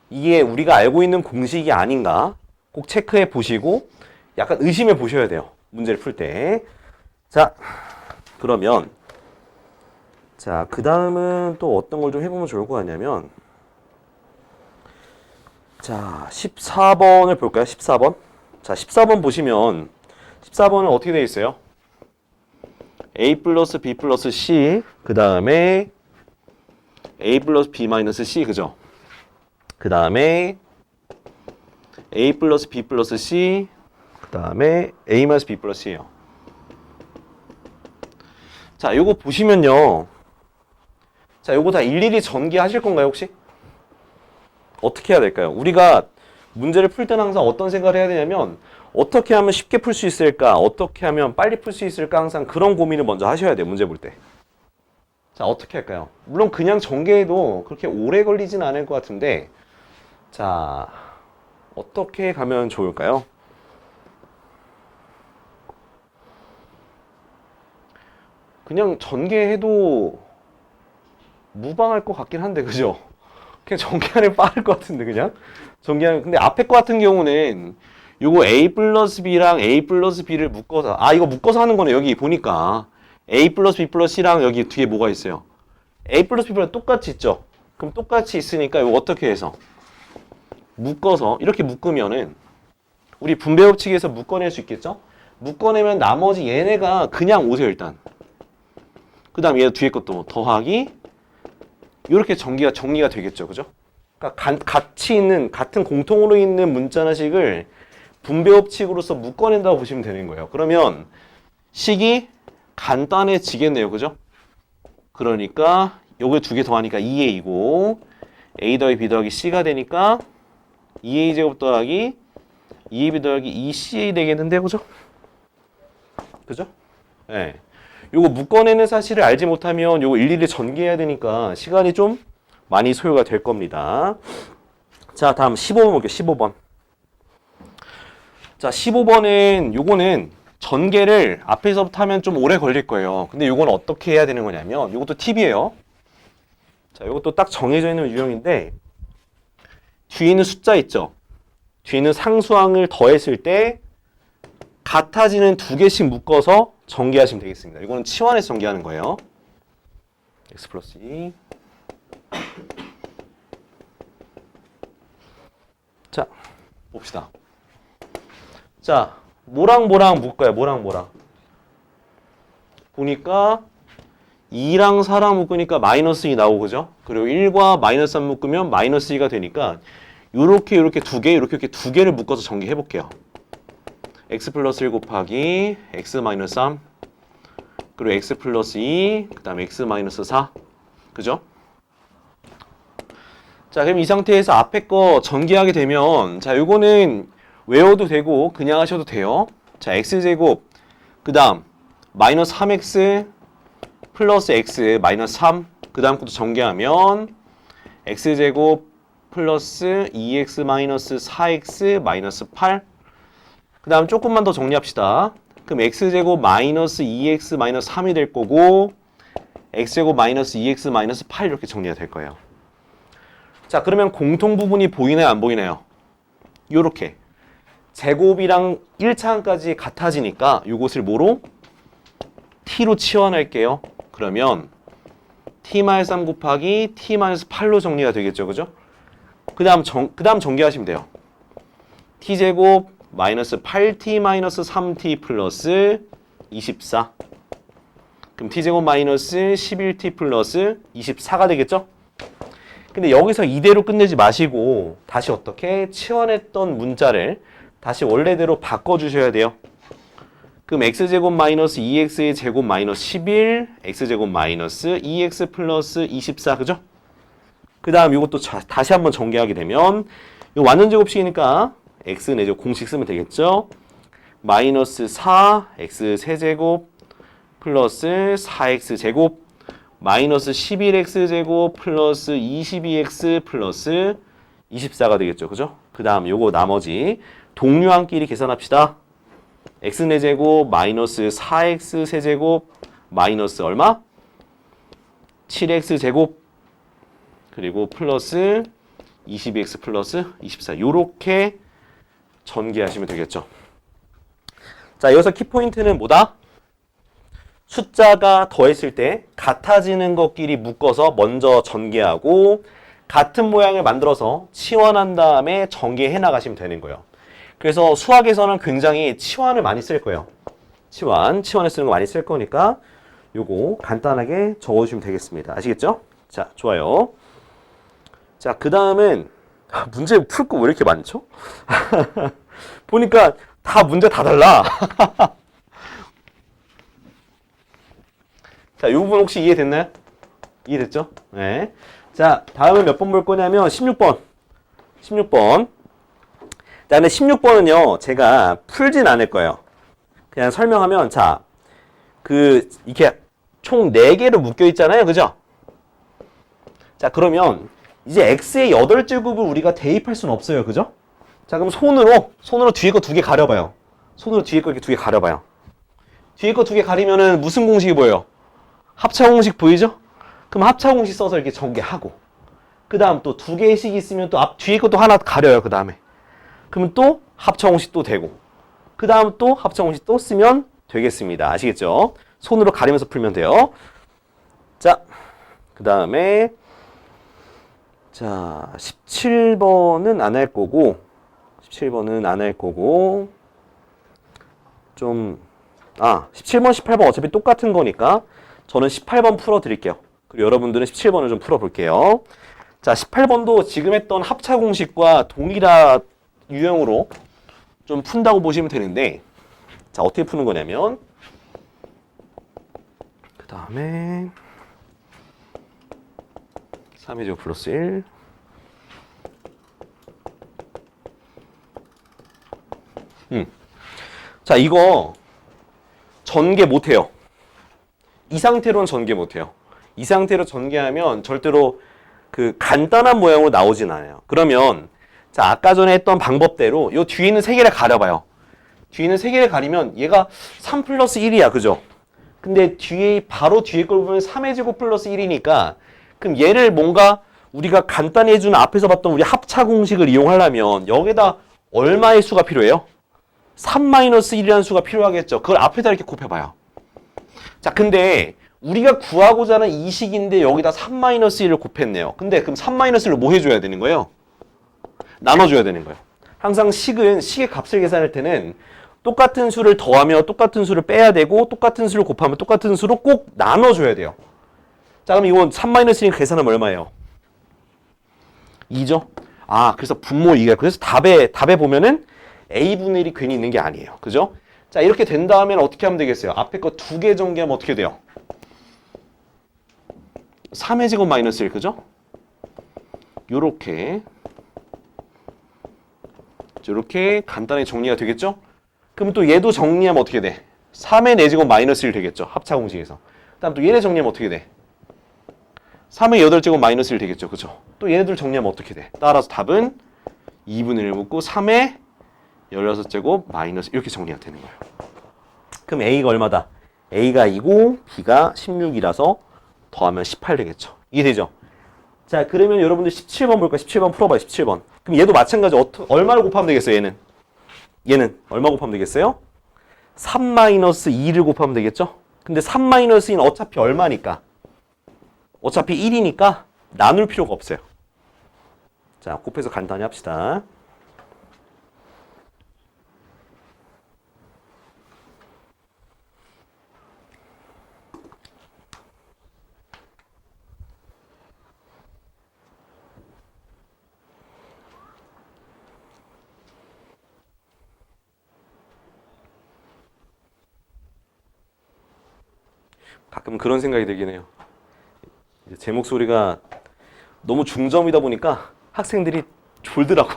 이게 우리가 알고 있는 공식이 아닌가 꼭 체크해 보시고 약간 의심해 보셔야 돼요. 문제를 풀 때. 자, 그러면 자, 그 다음은 또 어떤 걸 좀 해보면 좋을 것 같냐면 자, 14번을 볼까요? 14번. 자, 14번 보시면 14번은 어떻게 되어 있어요? a 플러스 b 플러스 c 그 다음에 a 플러스 b 마이너스 c 그죠? 그 다음에 a 플러스 b 플러스 c 그 다음에 a 마이너스 b 플러스 c예요. 자, 요거 보시면요. 자, 요거 다 일일이 전개하실 건가요, 혹시? 어떻게 해야 될까요? 우리가 문제를 풀 때는 항상 어떤 생각을 해야 되냐면 어떻게 하면 쉽게 풀 수 있을까? 어떻게 하면 빨리 풀 수 있을까? 항상 그런 고민을 먼저 하셔야 돼요, 문제 볼 때. 자, 어떻게 할까요? 물론 그냥 전개해도 그렇게 오래 걸리진 않을 것 같은데 자, 어떻게 가면 좋을까요? 그냥 전개해도 무방할 것 같긴 한데, 그죠? 그냥 전개하는 게 빠를 것 같은데, 그냥? 전개하는, 근데 앞에 거 같은 경우는 요거 a 플러스 b랑 a 플러스 b를 묶어서, 이거 묶어서 하는 거네, 여기 보니까. a 플러스 b 플러스 c랑 여기 뒤에 뭐가 있어요? a 플러스 b랑 똑같이 있죠? 그럼 똑같이 있으니까 이거 어떻게 해서? 묶어서, 이렇게 묶으면은, 우리 분배법칙에서 묶어낼 수 있겠죠? 묶어내면 나머지 얘네가 그냥 오세요, 일단. 그 다음 얘 뒤에 것도 더하기, 이렇게 정리가 되겠죠. 그죠? 그러니까 같이 있는, 같은 공통으로 있는 문자나식을 분배법칙으로서 묶어낸다고 보시면 되는 거예요. 그러면 식이 간단해지겠네요. 그죠? 그러니까 요게 두 개 더하니까 2a이고 a 더하기 b 더하기 c가 되니까 2a 제곱 더하기 2ab 더하기 2ca 되겠는데, 그죠? 그죠? 예. 요거 묶어내는 사실을 알지 못하면 요거 일일이 전개해야 되니까 시간이 좀 많이 소요가 될 겁니다. 자, 다음 15번 볼게요. 15번. 자, 15번은 요거는 전개를 앞에서부터 하면 좀 오래 걸릴 거예요. 근데 요건 어떻게 해야 되는 거냐면 요것도 팁이에요. 자, 요것도 딱 정해져 있는 유형인데 뒤에 있는 숫자 있죠? 뒤에 있는 상수항을 더했을 때 같아지는 두 개씩 묶어서 전개하시면 되겠습니다. 이거는 치환해서 전개하는 거예요. x 플러스 2. 자, 봅시다. 자, 뭐랑 뭐랑 묶어요. 뭐랑 뭐랑. 보니까 2랑 4랑 묶으니까 마이너스 2 나오고, 그죠? 그리고 1과 마이너스 3 묶으면 마이너스 2가 되니까 요렇게 두 개, 요렇게 두 개를 묶어서 전개해 볼게요. x 플러스 1 곱하기 x 마이너스 3 그리고 x 플러스 2 그 다음에 x 마이너스 4 그죠? 자, 그럼 이 상태에서 앞에 거 전개하게 되면 자, 요거는 외워도 되고 그냥 하셔도 돼요. 자, x제곱 그 다음 마이너스 3x 플러스 x 마이너스 3 그 다음 것도 전개하면 x제곱 플러스 2x 마이너스 4x 마이너스 8 그 다음 조금만 더 정리합시다. 그럼 x제곱 마이너스 2x 마이너스 3이 될 거고 x제곱 마이너스 2x 마이너스 8 이렇게 정리가 될 거예요. 자, 그러면 공통 부분이 보이나요? 안 보이나요? 요렇게 제곱이랑 1차항까지 같아지니까 요것을 뭐로? t로 치환할게요. 그러면 t-3 곱하기 t-8로 정리가 되겠죠. 그죠? 그 다음 전개하시면 돼요. t제곱 마이너스 8t 마이너스 3t 플러스 24 그럼 t제곱 마이너스 11t 플러스 24가 되겠죠? 근데 여기서 이대로 끝내지 마시고 다시 어떻게 치환했던 문자를 다시 원래대로 바꿔주셔야 돼요. 그럼 x제곱 마이너스 2x의 제곱 마이너스 11 x제곱 마이너스 2x 플러스 24 그죠? 그 다음 이것도 다시 한번 전개하게 되면 이 완전 제곱식이니까 x 내죠. 공식 쓰면 되겠죠. 마이너스 4 x 세제곱 플러스 4x 제곱 마이너스 11x 제곱 플러스 22x 플러스 24가 되겠죠. 그죠? 그 다음 요거 나머지 동류항끼리 계산합시다. x 제곱 마이너스 4x 세제곱 마이너스 얼마? 7x 제곱 그리고 플러스 22x 플러스 24 요렇게 전개하시면 되겠죠. 자, 여기서 키포인트는 뭐다? 숫자가 더했을 때 같아지는 것끼리 묶어서 먼저 전개하고 같은 모양을 만들어서 치환한 다음에 전개해 나가시면 되는 거예요. 그래서 수학에서는 굉장히 치환을 많이 쓸 거예요. 치환을 쓰는 거 많이 쓸 거니까 요거 간단하게 적어주시면 되겠습니다. 아시겠죠? 자, 좋아요. 자, 그 다음은 문제 풀 거 왜 이렇게 많죠? 보니까 다 문제 다 달라. 자, 이 부분 혹시 이해됐나요? 이해됐죠? 네. 자, 다음은 몇 번 볼 거냐면 16번. 16번. 그다음에 16번은요. 제가 풀진 않을 거예요. 그냥 설명하면 자, 이렇게 총 4개로 묶여 있잖아요. 그죠? 자, 그러면 이제 x의 8제곱을 우리가 대입할 수는 없어요. 그죠? 자, 그럼 손으로 뒤에 거 2개 가려봐요. 손으로 뒤에 거 이렇게 2개 가려봐요. 뒤에 거 2개 가리면은 무슨 공식이 보여요? 합차 공식 보이죠? 그럼 합차 공식 써서 이렇게 전개하고 그 다음 또 2개씩 있으면 또 뒤에 것도 하나 가려요. 그 다음에 그러면 또 합차 공식 또 되고 그 다음 또 합차 공식 또 쓰면 되겠습니다. 아시겠죠? 손으로 가리면서 풀면 돼요. 자, 그 다음에 자 17번은 안 할 거고 17번은 안 할 거고 17번 18번 어차피 똑같은 거니까 저는 18번 풀어드릴게요. 그리고 여러분들은 17번을 좀 풀어볼게요. 자, 18번도 지금 했던 합차 공식과 동일한 유형으로 좀 푼다고 보시면 되는데 자, 어떻게 푸는 거냐면 그 다음에 3의 제곱 플러스 1 자, 이거 전개 못해요. 이 상태로는 전개 못해요. 이 상태로 전개하면 절대로 그 간단한 모양으로 나오진 않아요. 그러면 자, 아까 전에 했던 방법대로 요 뒤에 있는 세 개를 가려봐요. 뒤에 있는 세 개를 가리면 얘가 3 플러스 1이야. 그죠? 근데 바로 뒤에 걸 보면 3의 제곱 플러스 1이니까 그럼 얘를 뭔가 우리가 간단히 해주는 앞에서 봤던 우리 합차 공식을 이용하려면 여기다 얼마의 수가 필요해요? 3-1이라는 수가 필요하겠죠. 그걸 앞에다 이렇게 곱해봐요. 자, 근데 우리가 구하고자 하는 이 식인데 여기다 3-1을 곱했네요. 근데 그럼 3-1을 뭐 해줘야 되는 거예요? 나눠줘야 되는 거예요. 항상 식의 값을 계산할 때는 똑같은 수를 더하며 똑같은 수를 빼야 되고 똑같은 수를 곱하면 똑같은 수로 꼭 나눠줘야 돼요. 자, 그럼 이건 3-1 계산하면 얼마예요? 2죠? 아, 그래서 분모 2가. 그래서 답에 보면은 a분의 1이 괜히 있는 게 아니에요. 그죠? 자, 이렇게 된 다음에는 어떻게 하면 되겠어요? 앞에 거 두 개 전개하면 어떻게 돼요? 3의 제곱 마이너스 1, 그죠? 요렇게 간단히 정리가 되겠죠? 그럼 또 얘도 정리하면 어떻게 돼? 3의 4제곱 마이너스 1 되겠죠? 합차 공식에서. 그다음 또 얘네 정리하면 어떻게 돼? 3의 8제곱 마이너스 1 되겠죠? 그죠? 또 얘네들 정리하면 어떻게 돼? 따라서 답은 2분의 1 묻고 3의 16제곱 마이너스 이렇게 정리가 되는 거예요. 그럼 A가 얼마다? A가 2고 B가 16이라서 더하면 18 되겠죠. 이해되죠? 자, 그러면 여러분들 17번 볼까요? 17번 풀어봐요. 17번. 그럼 얘도 마찬가지. 얼마를 곱하면 되겠어요? 얘는 얼마 곱하면 되겠어요? 3-2를 곱하면 되겠죠? 근데 3-2는 어차피 얼마니까? 어차피 1이니까 나눌 필요가 없어요. 자, 곱해서 간단히 합시다. 가끔 그런 생각이 들긴 해요. 제 목소리가 너무 중저음이다 보니까 학생들이 졸더라고.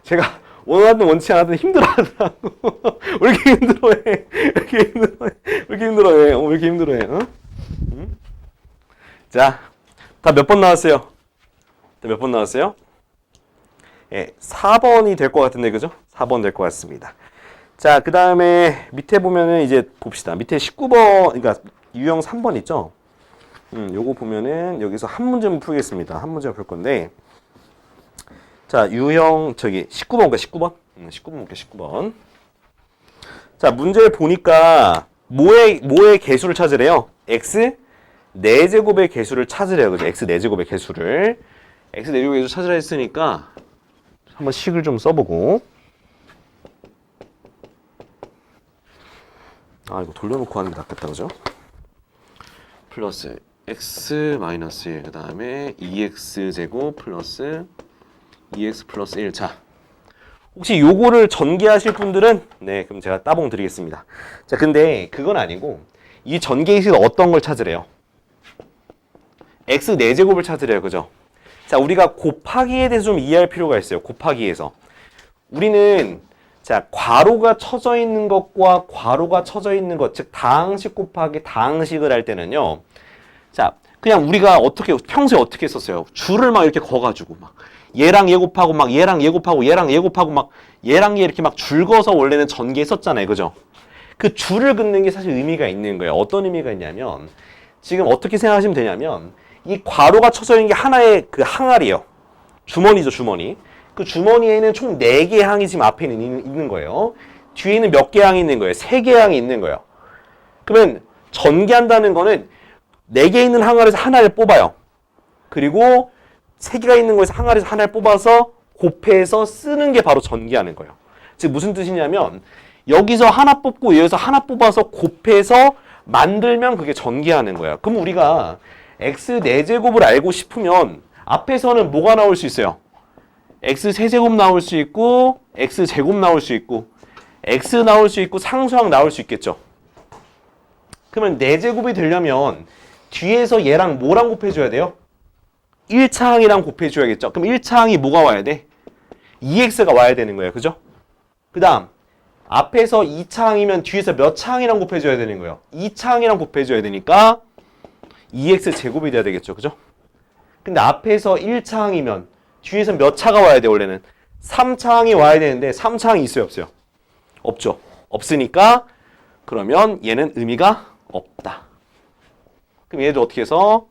제가 원치 않았더니 힘들어하더라고. 왜 이렇게 힘들어해? 왜 이렇게 힘들어해? 어? 응? 자, 다 몇 번 나왔어요? 예, 4번이 될 것 같은데, 그죠? 4번 될 것 같습니다. 자, 그 다음에 밑에 보면은 이제 봅시다. 밑에 19번, 그러니까 유형 3번 있죠? 요거 보면은 여기서 한 문제만 풀겠습니다. 한 문제만 풀 건데. 자, 유형 19번 볼까? 19번? 19번 볼게. 19번. 자, 문제를 보니까 뭐의 개수를 찾으래요? x 4제곱의 개수를 찾으래요. 그죠? x 4제곱의 개수를. x 4제곱의 개수 찾으라 했으니까 한번 식을 좀 써보고. 아, 이거 돌려놓고 하는 게 낫겠다. 그죠? 플러스 x 마이너스 1, 그 다음에 2x 제곱 플러스 2x 플러스 1. 자, 혹시 요거를 전개하실 분들은 네, 그럼 제가 따봉 드리겠습니다. 자, 근데 그건 아니고 이 전개식은 어떤 걸 찾으래요? x 4제곱을 찾으래요. 그죠? 자, 우리가 곱하기에 대해서 좀 이해할 필요가 있어요. 곱하기에서 우리는 자, 괄호가 쳐져 있는 것과 괄호가 쳐져 있는 것, 즉 다항식 곱하기 다항식을 할 때는요. 자, 그냥 우리가 평소에 어떻게 했었어요? 줄을 막 이렇게 거가지고 막 얘랑 얘 곱하고 막 얘랑 얘 곱하고 얘랑 얘 곱하고 막 얘랑 얘 이렇게 막 줄 그어서 원래는 전개했었잖아요. 그죠? 그 줄을 긋는 게 사실 의미가 있는 거예요. 어떤 의미가 있냐면 지금 어떻게 생각하시면 되냐면 이 괄호가 쳐져 있는 게 하나의 그 항아리예요. 주머니죠, 주머니. 그 주머니에는 총 4개의 항이 지금 앞에 있는 거예요. 뒤에는 몇 개의 항이 있는 거예요? 3개의 항이 있는 거예요. 그러면 전개한다는 거는 4개 있는 항아리에서 하나를 뽑아요. 그리고 3개가 있는 거에서 항아리에서 하나를 뽑아서 곱해서 쓰는 게 바로 전개하는 거예요. 즉 무슨 뜻이냐면 여기서 하나 뽑고 여기서 하나 뽑아서 곱해서 만들면 그게 전개하는 거예요. 그럼 우리가 x 4제곱을 알고 싶으면 앞에서는 뭐가 나올 수 있어요? x 세제곱 나올 수 있고 x 제곱 나올 수 있고 x 나올 수 있고 상수항 나올 수 있겠죠. 그러면 4제곱이 되려면 뒤에서 얘랑 뭐랑 곱해줘야 돼요? 1차항이랑 곱해줘야겠죠. 그럼 1차항이 뭐가 와야 돼? 2x가 와야 되는 거예요. 그죠? 그 다음 앞에서 2차항이면 뒤에서 몇 차항이랑 곱해줘야 되는 거예요? 2차항이랑 곱해줘야 되니까 2x 제곱이 돼야 되겠죠. 그죠? 근데 앞에서 1차항이면 뒤에서 몇 차가 와야 돼 원래는? 3차항이 와야 되는데 3차항이 있어요 없어요? 없죠. 없으니까 그러면 얘는 의미가 없다. 그럼 얘도 어떻게 해서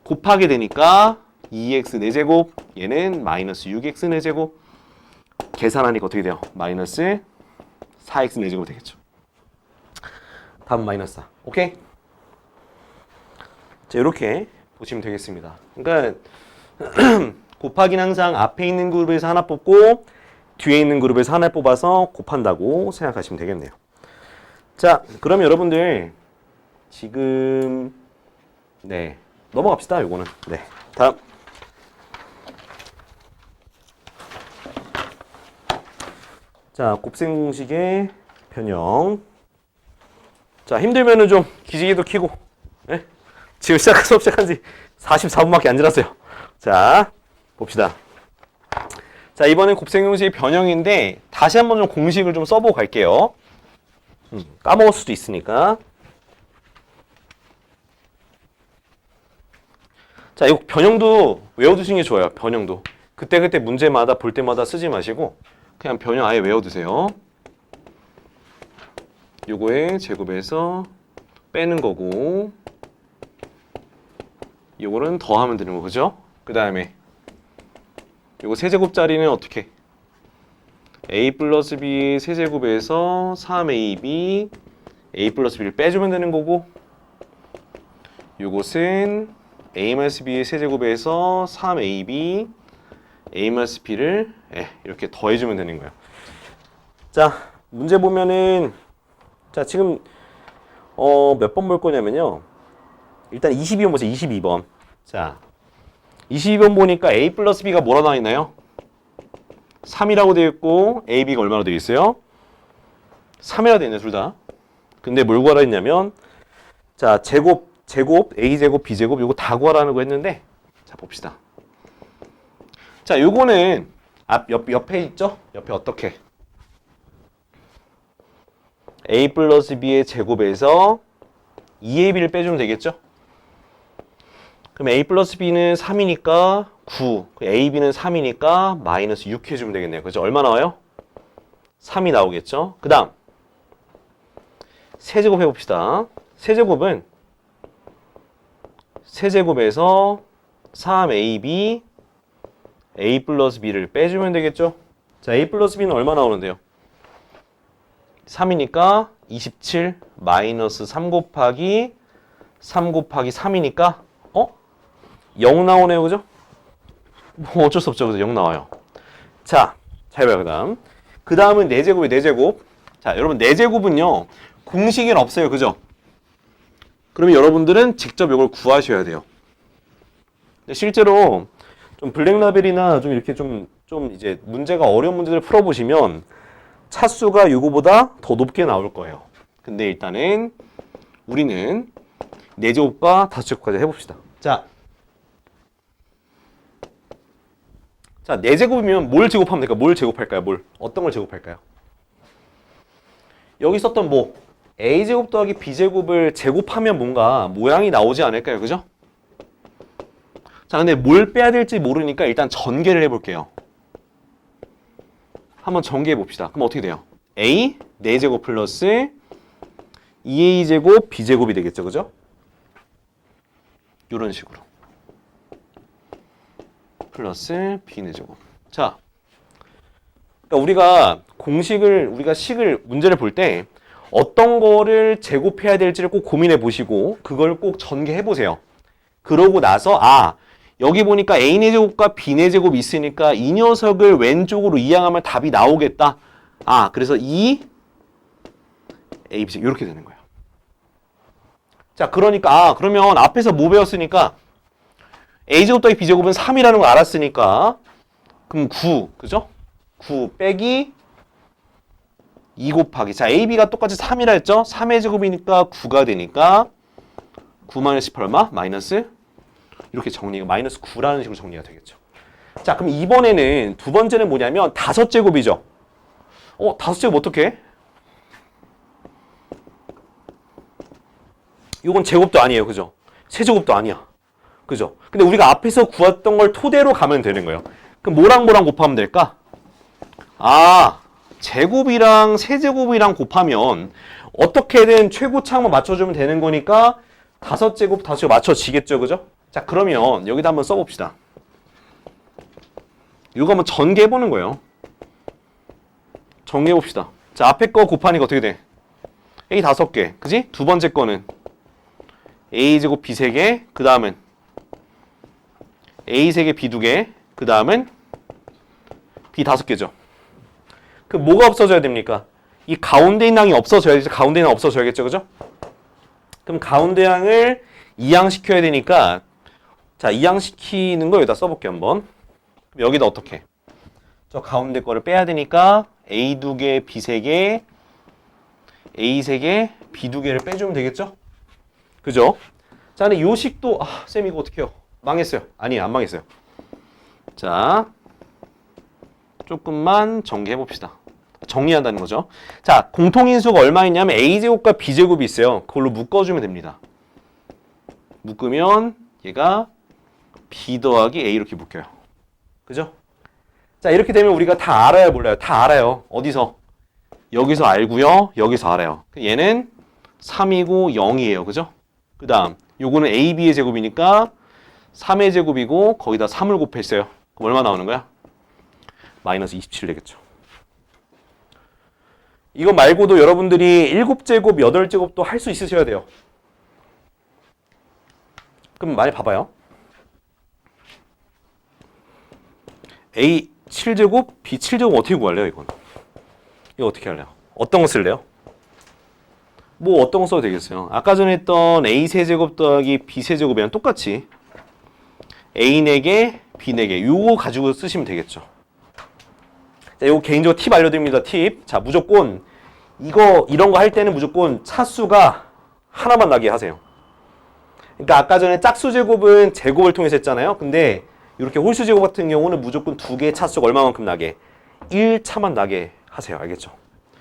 곱하게 되니까 2x 4제곱 얘는 마이너스 6x 4제곱 계산하니까 어떻게 돼요? 마이너스 4x 4제곱 되겠죠. 답은 마이너스 4. 오케이? 자, 이렇게 보시면 되겠습니다. 그러니까 곱하기는 항상 앞에 있는 그룹에서 하나 뽑고 뒤에 있는 그룹에서 하나 뽑아서 곱한다고 생각하시면 되겠네요. 자, 그러면 여러분들 지금 네 넘어갑시다. 요거는 네 다음. 자, 곱셈 공식의 변형. 자, 힘들면은 좀 기지개도 켜고. 네? 지금 수업 시작한 지 44분밖에 안 지났어요. 자, 봅시다. 자, 이번엔 곱셈 공식의 변형인데 다시 한번 좀 공식을 좀 써보고 갈게요. 까먹을 수도 있으니까. 자, 이 변형도 외워두시는 게 좋아요. 변형도. 그때그때 문제마다 볼 때마다 쓰지 마시고 그냥 변형 아예 외워두세요. 요거의 제곱에서 빼는 거고 요거는 더하면 되는 거 그죠? 그 다음에 요거 세제곱짜리는 어떻게? a 플러스 b의 세제곱에서 3ab a 플러스 b를 빼주면 되는 거고 요것은 a 마이너스 b의 세제곱에서 3ab a 마이너스 b를 이렇게 더해주면 되는 거예요. 자, 문제 보면은 자 지금 몇 번 볼 거냐면요. 일단 22번 보세요. 22번. 자, 22번 보니까 a 플러스 b가 뭐라 나와 있나요? 3이라고 되어 있고 ab가 얼마나 되어 있어요? 3이라고 되어 있네 둘 다. 근데 뭘 구하라 했냐면 자 제곱 a제곱 b제곱 요거 다 구하라는 거 했는데 자 봅시다. 자 요거는 옆에 있죠? 옆에 어떻게? a 플러스 b의 제곱에서 2ab를 빼주면 되겠죠? 그럼 a 플러스 b는 3이니까 9, ab는 3이니까 마이너스 6 해주면 되겠네요. 그죠? 얼마 나와요? 3이 나오겠죠? 그 다음 세제곱 해봅시다. 세제곱은 세제곱에서 3ab a 플러스 b를 빼주면 되겠죠? 자, a 플러스 b는 얼마 나오는데요? 3이니까 27 마이너스 3 곱하기 3이니까 0 나오네요. 그죠? 뭐 어쩔 수 없죠. 그죠? 0 나와요. 자, 잘 봐요. 그 다음은 4제곱이에요. 4제곱. 자, 여러분 4제곱은요. 공식은 없어요. 그죠? 그러면 여러분들은 직접 이걸 구하셔야 돼요. 근데 실제로 좀 블랙라벨이나 좀 이렇게 좀 이제 문제가 어려운 문제들을 풀어보시면 차수가 이거보다 더 높게 나올 거예요. 근데 일단은 우리는 4제곱과 5제곱까지 해봅시다. 자, 4제곱이면 뭘 제곱하면 될까? 뭘 제곱할까요? 어떤 걸 제곱할까요? 여기 썼던 뭐 a제곱 더하기 b제곱을 제곱하면 뭔가 모양이 나오지 않을까요? 그죠? 자, 근데 뭘 빼야 될지 모르니까 일단 전개를 해볼게요. 한번 전개해 봅시다. 그럼 어떻게 돼요? a 4제곱 플러스 2a제곱 b제곱이 되겠죠. 그죠? 이런 식으로. 플러스 b 4제곱. 자, 그러니까 우리가 식을 문제를 볼 때 어떤 거를 제곱해야 될지를 꼭 고민해 보시고 그걸 꼭 전개해 보세요. 그러고 나서 여기 보니까 a 4제곱과 b 4제곱이 있으니까 이 녀석을 왼쪽으로 이항하면 답이 나오겠다. 그래서 a b c 이렇게 되는 거예요. 자, 그러니까 그러면 앞에서 뭐 배웠으니까 a제곱 더하기 b제곱은 3이라는 걸 알았으니까 그럼 9, 그죠? 9 빼기 2 곱하기 자, ab가 똑같이 3이라 했죠? 3의 제곱이니까 9가 되니까 9 마이너스 18 얼마? 마이너스 이렇게 정리가 마이너스 9라는 식으로 정리가 되겠죠. 자, 그럼 이번에는 두 번째는 뭐냐면 5제곱이죠. 5제곱 어떻게 해? 이건 제곱도 아니에요. 그죠? 세제곱도 아니야. 그죠? 근데 우리가 앞에서 구했던 걸 토대로 가면 되는 거예요. 그럼 뭐랑 뭐랑 곱하면 될까? 아, 제곱이랑 세제곱이랑 곱하면 어떻게든 최고차만 맞춰주면 되는 거니까 5제곱, 5제곱 맞춰지겠죠. 그죠? 자, 그러면 여기다 한번 써봅시다. 이거 한번 전개해보는 거예요. 전개해봅시다. 자, 앞에 거 곱하니까 어떻게 돼? A 5개. 그지? 두 번째 거는 A제곱 B 3개. 그 다음은 A 3개, B 2개. 그 다음은 B 5개죠. 그 뭐가 없어져야 됩니까? 이 가운데 있는 항이 없어져야겠죠. 가운데 있는 항 없어져야겠죠. 그죠? 그럼 가운데 항을 이항시켜야 되니까 자, 이항시키는 거 여기다 써볼게요. 한번. 여기다 어떻게? 저 가운데 거를 빼야 되니까 A 2개, B 3개, A 3개, B 2개를 빼주면 되겠죠? 그죠? 자, 근데 요 식도 쌤 이거 어떻게 해요? 망했어요. 아니, 안 망했어요. 자, 조금만 정리해 봅시다. 정리한다는 거죠. 자, 공통인수가 얼마 있냐면 A제곱과 B제곱이 있어요. 그걸로 묶어주면 됩니다. 묶으면 얘가 B 더하기 A 이렇게 묶여요. 그죠? 자, 이렇게 되면 우리가 다 알아요, 몰라요? 다 알아요. 어디서? 여기서 알고요. 여기서 알아요. 얘는 3이고 0이에요. 그죠? 그 다음 요거는 A, B의 제곱이니까 3의 제곱이고 거기다 3을 곱했어요. 그럼 얼마 나오는 거야? 마이너스 27 되겠죠. 이거 말고도 여러분들이 7제곱, 8제곱도 할 수 있으셔야 돼요. 그럼 많이 봐봐요. A 7제곱, B 7제곱 어떻게 구할래요, 이건? 이거 어떻게 할래요? 어떤 거 쓸래요? 뭐 어떤 거 써도 되겠어요. 아까 전에 했던 A 세제곱 더하기 B 세제곱이랑 똑같이 A 4개, B 4개 요거 가지고 쓰시면 되겠죠. 자, 요거 개인적으로 팁 알려드립니다. 팁. 자, 무조건 이런 거 할 때는 무조건 차수가 하나만 나게 하세요. 그러니까 아까 전에 짝수 제곱은 제곱을 통해서 했잖아요. 근데 이렇게 홀수 제곱 같은 경우는 무조건 2개의 차수가 얼마만큼 나게? 1차만 나게 하세요. 알겠죠?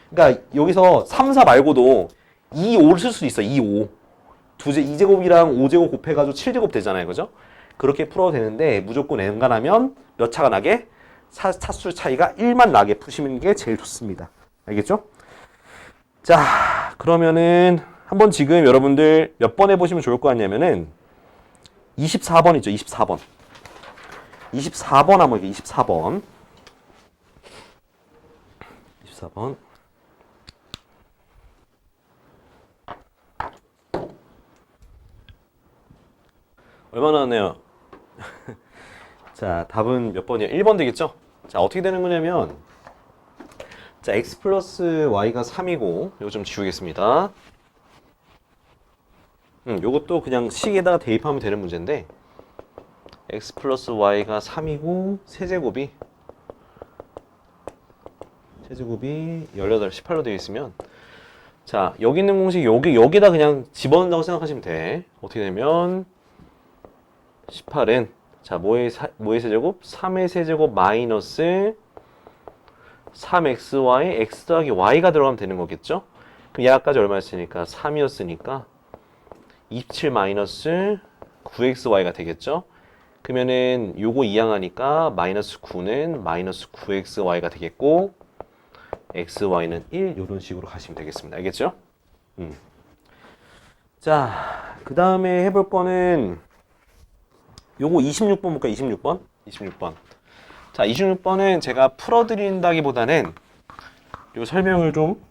그러니까 여기서 3, 4 말고도 2, 5를 쓸 수도 있어. 2, 5. 2제곱이랑 5제곱 곱해가지고 7제곱 되잖아요. 그죠? 그렇게 풀어도 되는데 무조건 N간하면 몇 차가 나게? 차수 차이가 1만 나게 푸시는 게 제일 좋습니다. 알겠죠? 자, 그러면은 한번 지금 여러분들 몇 번 해보시면 좋을 것 같냐면은 24번이죠. 24번. 24번 한번 이게 24번. 24번. 얼마 나왔네요? 자, 답은 몇 번이에요? 1번 되겠죠? 자, 어떻게 되는 거냐면 자, x 플러스 y가 3이고 이거 좀 지우겠습니다. 요것도 그냥 식에다가 대입하면 되는 문제인데 x 플러스 y가 3이고 세제곱이 18, 18로 되어 있으면 자, 여기 있는 공식 여기다 그냥 집어넣는다고 생각하시면 돼. 어떻게 되면 18은 자, 뭐의 세제곱? 3의 세제곱 마이너스 3xy, x 더하기 y가 들어가면 되는 거겠죠? 그럼 얘가까지 얼마였으니까? 3이었으니까 27 마이너스 9xy가 되겠죠? 그러면은 요거 이항하니까 마이너스 9는 마이너스 9xy가 되겠고 xy는 1 이런 식으로 가시면 되겠습니다. 알겠죠? 자, 그 다음에 해볼 거는 요거 26번 볼까요? 26번? 26번. 자, 26번은 제가 풀어드린다기보다는 요 설명을 좀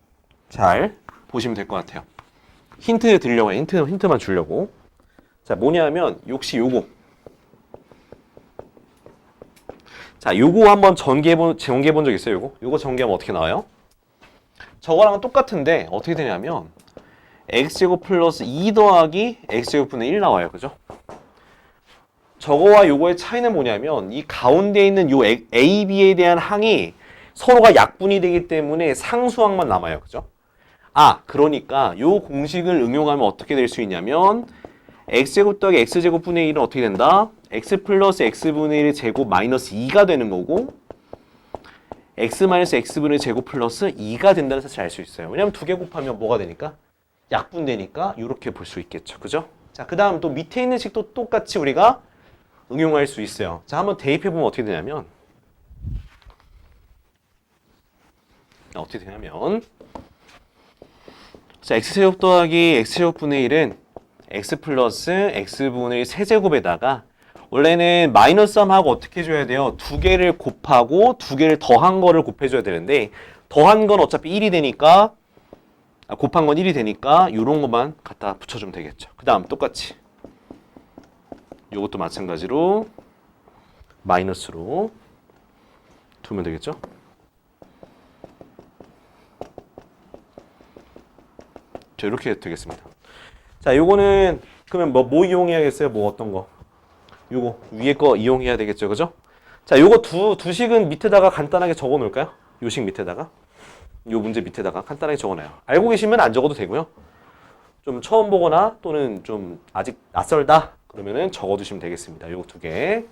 잘 보시면 될 것 같아요. 힌트 드리려고 해요. 힌트만 주려고. 자, 뭐냐면 역시 요거. 자, 요거 한번 전개해 본 적 있어요? 요거 전개하면 어떻게 나와요? 저거랑 똑같은데 어떻게 되냐면 x제곱 플러스 2 더하기 x제곱분의 1 나와요. 그죠? 저거와 요거의 차이는 뭐냐면 이 가운데 있는 요 A, B에 대한 항이 서로가 약분이 되기 때문에 상수항만 남아요. 그죠? 아, 그러니까 요 공식을 응용하면 어떻게 될 수 있냐면 x제곱 더하기 x제곱분의 1은 어떻게 된다? x 플러스 x분의 1의 제곱 마이너스 2가 되는 거고 x 마이너스 x분의 제곱 플러스 2가 된다는 사실을 알 수 있어요. 왜냐면 두 개 곱하면 뭐가 되니까? 약분되니까 이렇게 볼 수 있겠죠. 그죠? 자, 그 다음 또 밑에 있는 식도 똑같이 우리가 응용할 수 있어요. 자, 한번 대입해보면 어떻게 되냐면 자, x제곱 더하기 x제곱 분의 1은 x 플러스 x분의 세제곱에다가 원래는 마이너스 3하고 어떻게 해줘야 돼요? 두 개를 곱하고 두 개를 더한 거를 곱해줘야 되는데 더한 건 어차피 1이 되니까 곱한 건 1이 되니까 이런 것만 갖다 붙여주면 되겠죠. 그 다음 똑같이 이것도 마찬가지로 마이너스로 두면 되겠죠. 자, 이렇게 되겠습니다. 자, 요거는 그러면 뭐 이용해야겠어요? 뭐 어떤 거? 요거 위에 거 이용해야 되겠죠, 그죠? 자, 요거 두 식은 밑에다가 간단하게 적어 놓을까요? 요 식 밑에다가 요 문제 밑에다가 간단하게 적어놔요. 알고 계시면 안 적어도 되고요. 좀 처음 보거나 또는 좀 아직 낯설다 그러면은 적어두시면 되겠습니다. 요거 두 개.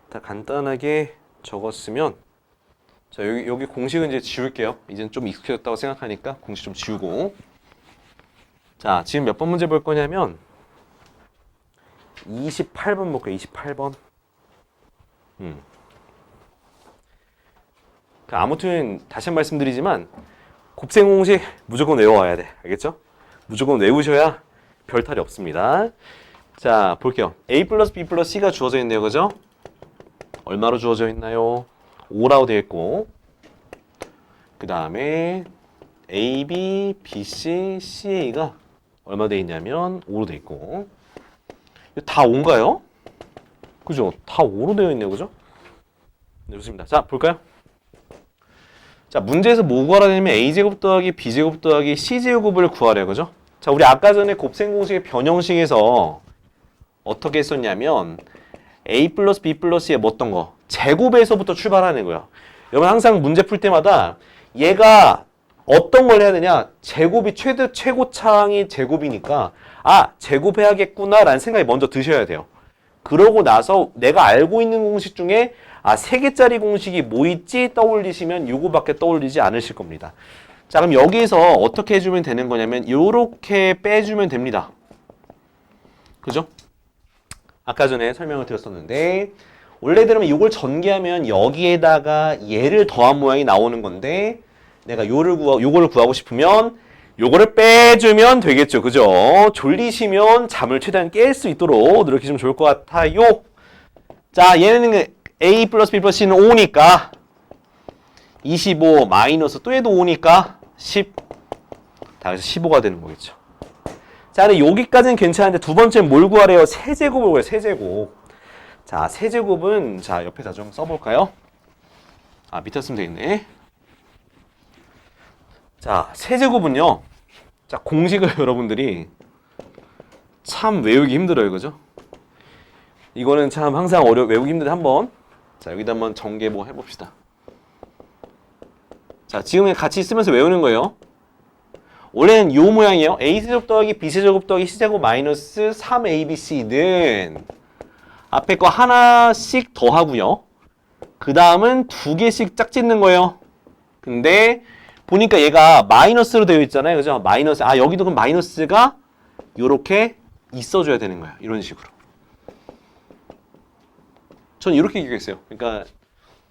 다 간단하게 적었으면 자, 여기 공식은 이제 지울게요. 이제는 좀 익숙해졌다고 생각하니까 공식 좀 지우고. 자, 지금 몇 번 문제 볼 거냐면 28번 볼게요. 28번. 아무튼 다시 한 번 말씀드리지만 곱셈 공식 무조건 외워와야 돼. 알겠죠? 무조건 외우셔야 별 탈이 없습니다. 자, 볼게요. A 플러스 B 플러스 C가 주어져 있네요. 그죠? 얼마로 주어져 있나요? 5라고 되어 있고 그 다음에 A, B, B, C, CA가 얼마 되어 있냐면 5로 되어 있고 다 5인가요? 그죠? 다 5로 되어 있네요. 그죠? 네, 좋습니다. 자, 볼까요? 자, 문제에서 뭐 구하라냐면 A제곱 더하기 B제곱 더하기 C제곱을 구하래요. 그죠? 자, 우리 아까 전에 곱셈 공식의 변형식에서 어떻게 했었냐면 A 플러스 B 플러스 C의 뭐 어떤 거? 제곱에서부터 출발하는 거예요. 여러분 항상 문제 풀 때마다 얘가 어떤 걸 해야 되냐? 제곱이 최고차항이 제곱이니까 제곱해야겠구나 라는 생각이 먼저 드셔야 돼요. 그러고 나서 내가 알고 있는 공식 중에 3개짜리 공식이 뭐 있지? 떠올리시면 요거밖에 떠올리지 않으실 겁니다. 자, 그럼 여기서 어떻게 해주면 되는 거냐면 요렇게 빼주면 됩니다. 그죠? 아까 전에 설명을 드렸었는데 원래대로면 이걸 전개하면 여기에다가 얘를 더한 모양이 나오는 건데 내가 요거를 구하고 싶으면 요거를 빼주면 되겠죠. 그죠? 졸리시면 잠을 최대한 깰 수 있도록 노력해주면 좋을 것 같아요. 자, 얘는 A 플러스 B 플러스 C는 5니까 25 마이너스 또 얘도 5니까 10 다 그래서 15가 되는 거겠죠. 자, 근데 여기까지는 괜찮은데 두 번째는 뭘 구하래요? 세제곱을 구해요. 세제곱. 자, 세제곱은 자 옆에다 좀 써볼까요? 밑에 쓰면 되겠네. 자, 세제곱은요. 자, 공식을 여러분들이 참 외우기 힘들어요. 그죠? 이거는 참 항상 외우기 힘든데 한번 자, 여기다 한번 전개 뭐 해봅시다. 자, 지금 같이 쓰면서 외우는 거예요. 원래는 요 모양이에요. A제곱 더하기 B제곱 더하기 C제곱 마이너스 3ABC는 앞에 거 하나씩 더하고요. 그 다음은 2개씩 짝짓는 거예요. 근데 보니까 얘가 마이너스로 되어 있잖아요. 그죠? 마이너스. 여기도 그럼 마이너스가 요렇게 있어줘야 되는 거예요. 이런 식으로. 전 이렇게 기억했어요. 그러니까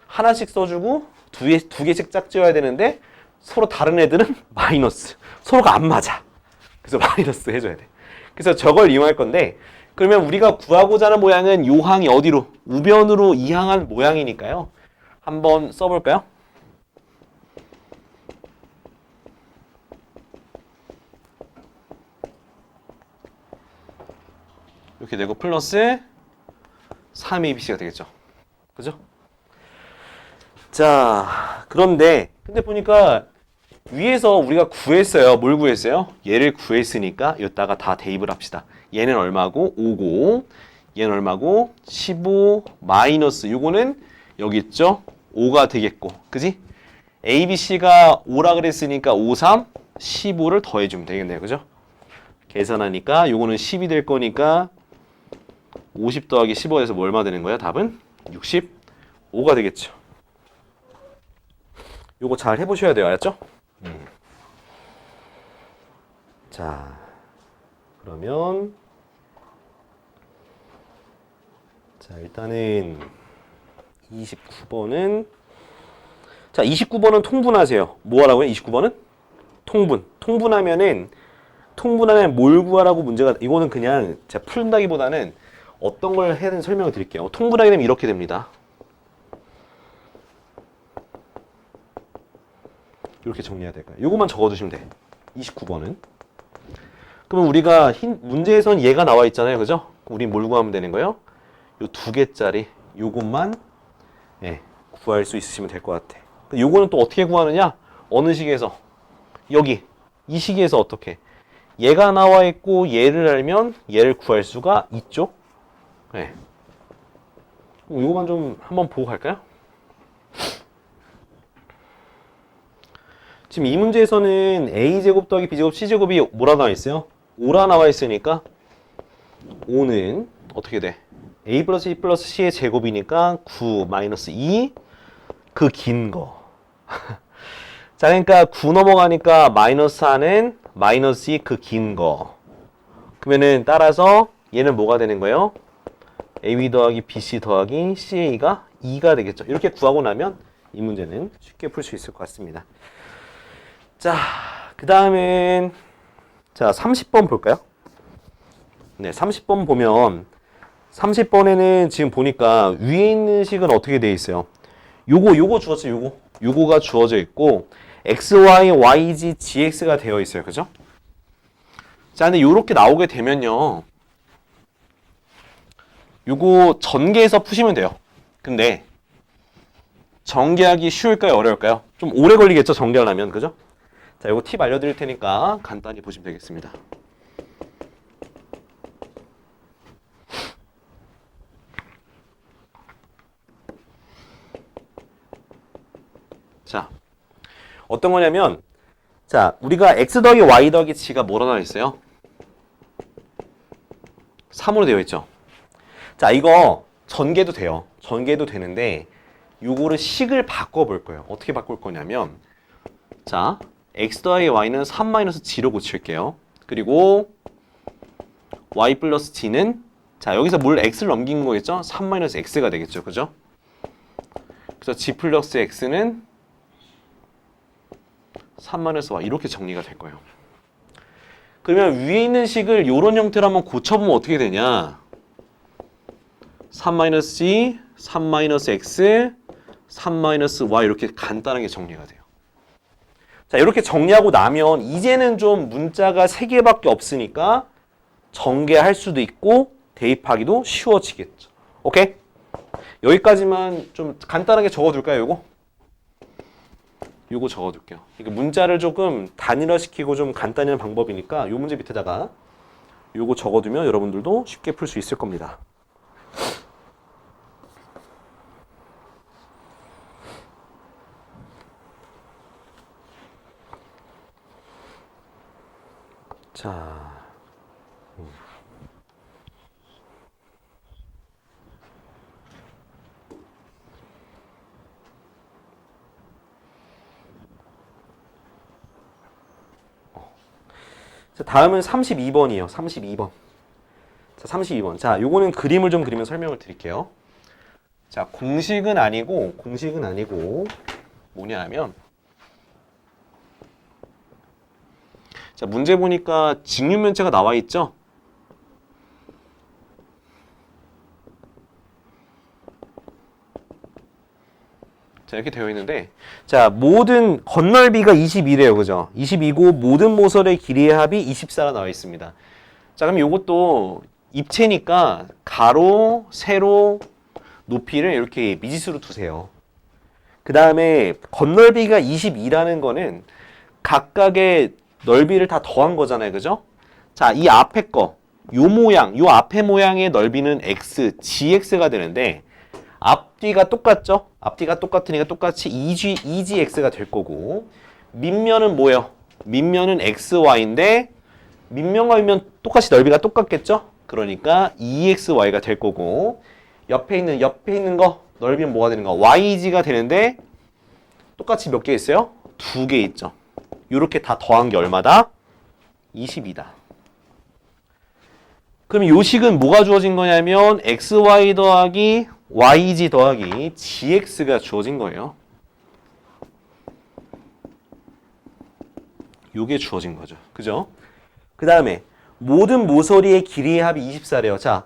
하나씩 써주고 두 개씩 짝지어야 되는데 서로 다른 애들은 마이너스. 서로가 안 맞아. 그래서 마이너스 해줘야 돼. 그래서 저걸 이용할 건데 그러면 우리가 구하고자 하는 모양은 요 항이 어디로? 우변으로 이항한 모양이니까요. 한번 써볼까요? 이렇게 되고 플러스 3ABC가 되겠죠. 그죠? 자, 그런데 근데 보니까 위에서 우리가 구했어요. 뭘 구했어요? 얘를 구했으니까 여기다가 다 대입을 합시다. 얘는 얼마고? 5고 얘는 얼마고? 15 마이너스 요거는 여기 있죠? 5가 되겠고 그지? A, B, C가 5라 그랬으니까 5, 3, 15를 더해주면 되겠네요. 그죠? 계산하니까 요거는 10이 될 거니까 50 더하기 15에서 뭐 얼마 되는 거야? 답은 65가 되겠죠. 요거 잘 해보셔야 돼요. 알았죠? 자, 그러면 자 일단은 29번은 자 29번은 통분하세요. 뭐 하라고요? 29번은? 통분하면은 뭘 구하라고 문제가 이거는 그냥 제가 푼다기보다는 어떤 걸 해야 되는 설명을 드릴게요. 통분하게 되면 이렇게 됩니다. 이렇게 정리해야 될까요? 요것만 적어두시면 돼. 29번은. 그러면 우리가 문제에선 얘가 나와 있잖아요. 그죠? 우린 뭘 구하면 되는 거예요? 요 2개짜리 요것만 예, 구할 수 있으시면 될 것 같아. 요거는 또 어떻게 구하느냐? 어느 식에서? 여기. 이 식에서 어떻게? 얘가 나와 있고 얘를 알면 얘를 구할 수가 있죠? 예. 요거만 좀 한번 보고 갈까요? 지금 이 문제에서는 a제곱 더하기 b제곱 c제곱이 뭐라 나와 있어요? 5라 나와 있으니까 5는 어떻게 돼? a 플러스 b 플러스 c의 제곱이니까 9 마이너스 2 그 긴 거. 자 그러니까 9 넘어가니까 마이너스 4는 마이너스 2 그 긴 거. 그러면은 따라서 얘는 뭐가 되는 거예요? ab 더하기 bc 더하기 ca가 2가 되겠죠. 이렇게 구하고 나면 이 문제는 쉽게 풀 수 있을 것 같습니다. 자, 그 다음엔 자 30번 볼까요? 네, 30번 보면 30번에는 지금 보니까 위에 있는 식은 어떻게 되어 있어요? 요거 주어져 요거가 주어져 있고 x, y, y, z, gx가 되어 있어요. 그죠? 자, 근데 요렇게 나오게 되면요. 요거 전개해서 푸시면 돼요. 근데 전개하기 쉬울까요? 어려울까요? 좀 오래 걸리겠죠? 전개하려면. 그죠? 자, 요거 팁 알려드릴 테니까 간단히 보시면 되겠습니다. 자, 어떤 거냐면 자, 우리가 x 더하기 y 더하기 g가 뭐라 나와 있어요? 3으로 되어 있죠. 자, 이거 전개도 돼요. 전개도 되는데 요거를 식을 바꿔볼 거예요. 어떻게 바꿀 거냐면 자, x 더하기 y는 3-g로 고칠게요. 그리고 y 플러스 g는 자, 여기서 뭘 x를 넘긴 거겠죠? 3-x가 되겠죠. 그죠? 그래서 g 플러스 x는 3-y 이렇게 정리가 될 거예요. 그러면 위에 있는 식을 이런 형태로 한번 고쳐보면 어떻게 되냐? 3-g, 3-x, 3-y 이렇게 간단하게 정리가 돼요. 자, 이렇게 정리하고 나면 이제는 좀 문자가 3개밖에 없으니까 전개할 수도 있고 대입하기도 쉬워지겠죠. 오케이? 여기까지만 좀 간단하게 적어둘까요, 요거 적어둘게요. 이게 문자를 조금 단일화시키고 좀 간단히 하는 방법이니까 요 문제 밑에다가 요거 적어두면 여러분들도 쉽게 풀 수 있을 겁니다. 자, 자, 다음은 32번이에요. 32번. 자, 32번. 자, 요거는 그림을 좀 그리면 설명을 드릴게요. 자, 공식은 아니고 뭐냐 하면 자, 문제 보니까 직육면체가 나와 있죠? 자, 이렇게 되어 있는데 자, 모든 건널비가 22래요. 그죠? 22고 모든 모서리의 길이의 합이 24라 나와 있습니다. 자, 그럼 이것도 입체니까 가로, 세로, 높이를 이렇게 미지수로 두세요. 그 다음에 건널비가 22라는 거는 각각의 넓이를 다 더한 거잖아요. 그죠? 자, 이 앞에 거, 요 모양, 요 앞에 모양의 넓이는 x, gx가 되는데 앞뒤가 똑같죠? 앞뒤가 똑같으니까 똑같이 2gx가 될 거고 밑면은 뭐예요? 밑면은 xy인데 밑면과 밑면 똑같이 넓이가 똑같겠죠? 그러니까 2xy가 될 거고 옆에 있는 거 넓이는 뭐가 되는 거? yg가 되는데 똑같이 몇 개 있어요? 2개 있죠. 요렇게 다 더한 게 얼마다? 20이다. 그럼 요 식은 뭐가 주어진 거냐면 xy 더하기 yg 더하기 gx가 주어진 거예요. 요게 주어진 거죠. 그죠? 그 다음에 모든 모서리의 길이의 합이 24래요. 자,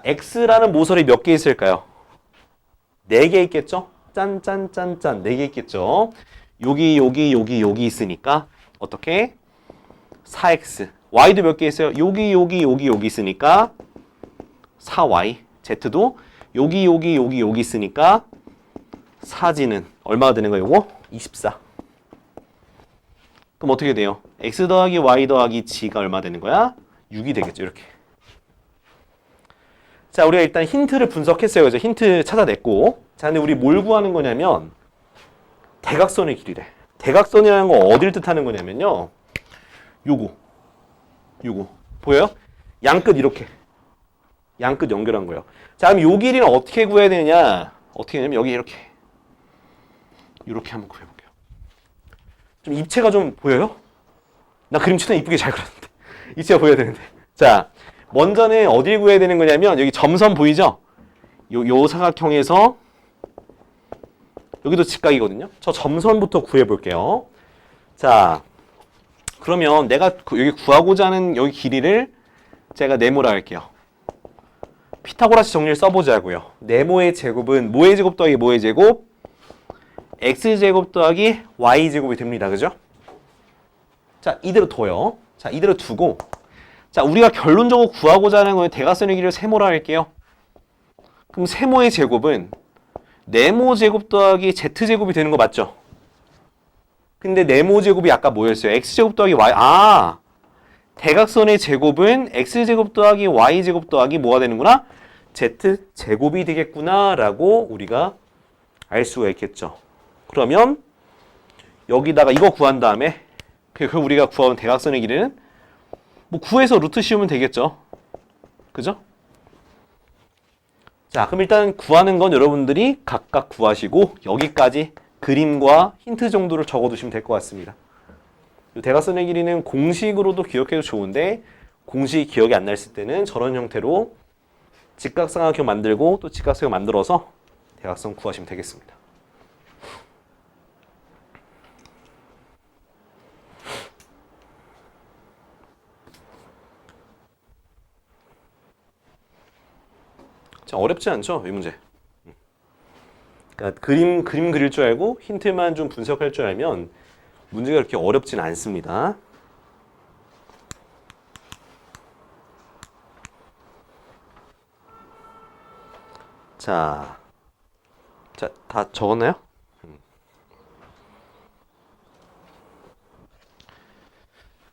x라는 모서리 몇 개 있을까요? 4개 있겠죠? 짠짠짠짠 4개 있겠죠? 여기 있으니까 어떻게? 4x. y도 몇 개 있어요? 여기 있으니까 4y. z도 여기 있으니까 4g는 얼마가 되는 거예요? 요거? 24. 그럼 어떻게 돼요? x 더하기 y 더하기 g가 얼마 되는 거야? 6이 되겠죠. 이렇게. 자, 우리가 일단 힌트를 분석했어요. 그죠? 힌트 찾아냈고. 자, 근데 우리 뭘 구하는 거냐면 대각선의 길이래. 대각선이라는 건 어딜 뜻하는 거냐면요. 요거. 보여요? 양끝 이렇게. 양끝 연결한 거예요. 자, 그럼 요 길이는 어떻게 구해야 되느냐? 어떻게 하냐면 여기 이렇게 한번 구해볼게요. 좀 입체가 좀 보여요? 나 그림 최대한 이쁘게 잘 그렸는데 입체가 보여야 되는데. 자, 먼저는 어딜 구해야 되는 거냐면 여기 점선 보이죠? 요 사각형에서 여기도 직각이거든요. 저 점선부터 구해볼게요. 자, 그러면 내가 여기 구하고자 하는 여기 길이를 제가 네모라 할게요. 피타고라스 정리를 써보자고요. 네모의 제곱은 뭐의 제곱 더하기 뭐의 제곱? x제곱 더하기 y제곱이 됩니다. 그죠? 자, 이대로 둬요. 자, 이대로 두고 자, 우리가 결론적으로 구하고자 하는 건 대각선의 길이를 세모라 할게요. 그럼 세모의 제곱은 네모 제곱 더하기 z제곱이 되는 거 맞죠? 근데 네모 제곱이 아까 뭐였어요? x제곱 더하기 y. 대각선의 제곱은 x제곱 더하기 y제곱 더하기 뭐가 되는구나? z제곱이 되겠구나 라고 우리가 알 수가 있겠죠. 그러면 여기다가 이거 구한 다음에 그 우리가 구한 대각선의 길이는 뭐 구해서 루트 씌우면 되겠죠. 그죠? 자, 그럼 일단 구하는 건 여러분들이 각각 구하시고 여기까지 그림과 힌트 정도를 적어두시면 될 것 같습니다. 이 대각선의 길이는 공식으로도 기억해도 좋은데 공식이 기억이 안 났을 때는 저런 형태로 직각삼각형 만들고 또 직각삼각형 만들어서 대각선 구하시면 되겠습니다. 자, 어렵지 않죠? 이 문제. 그러니까 그림 그릴 줄 알고 힌트만 좀 분석할 줄 알면 문제가 그렇게 어렵진 않습니다. 자, 다 적었나요?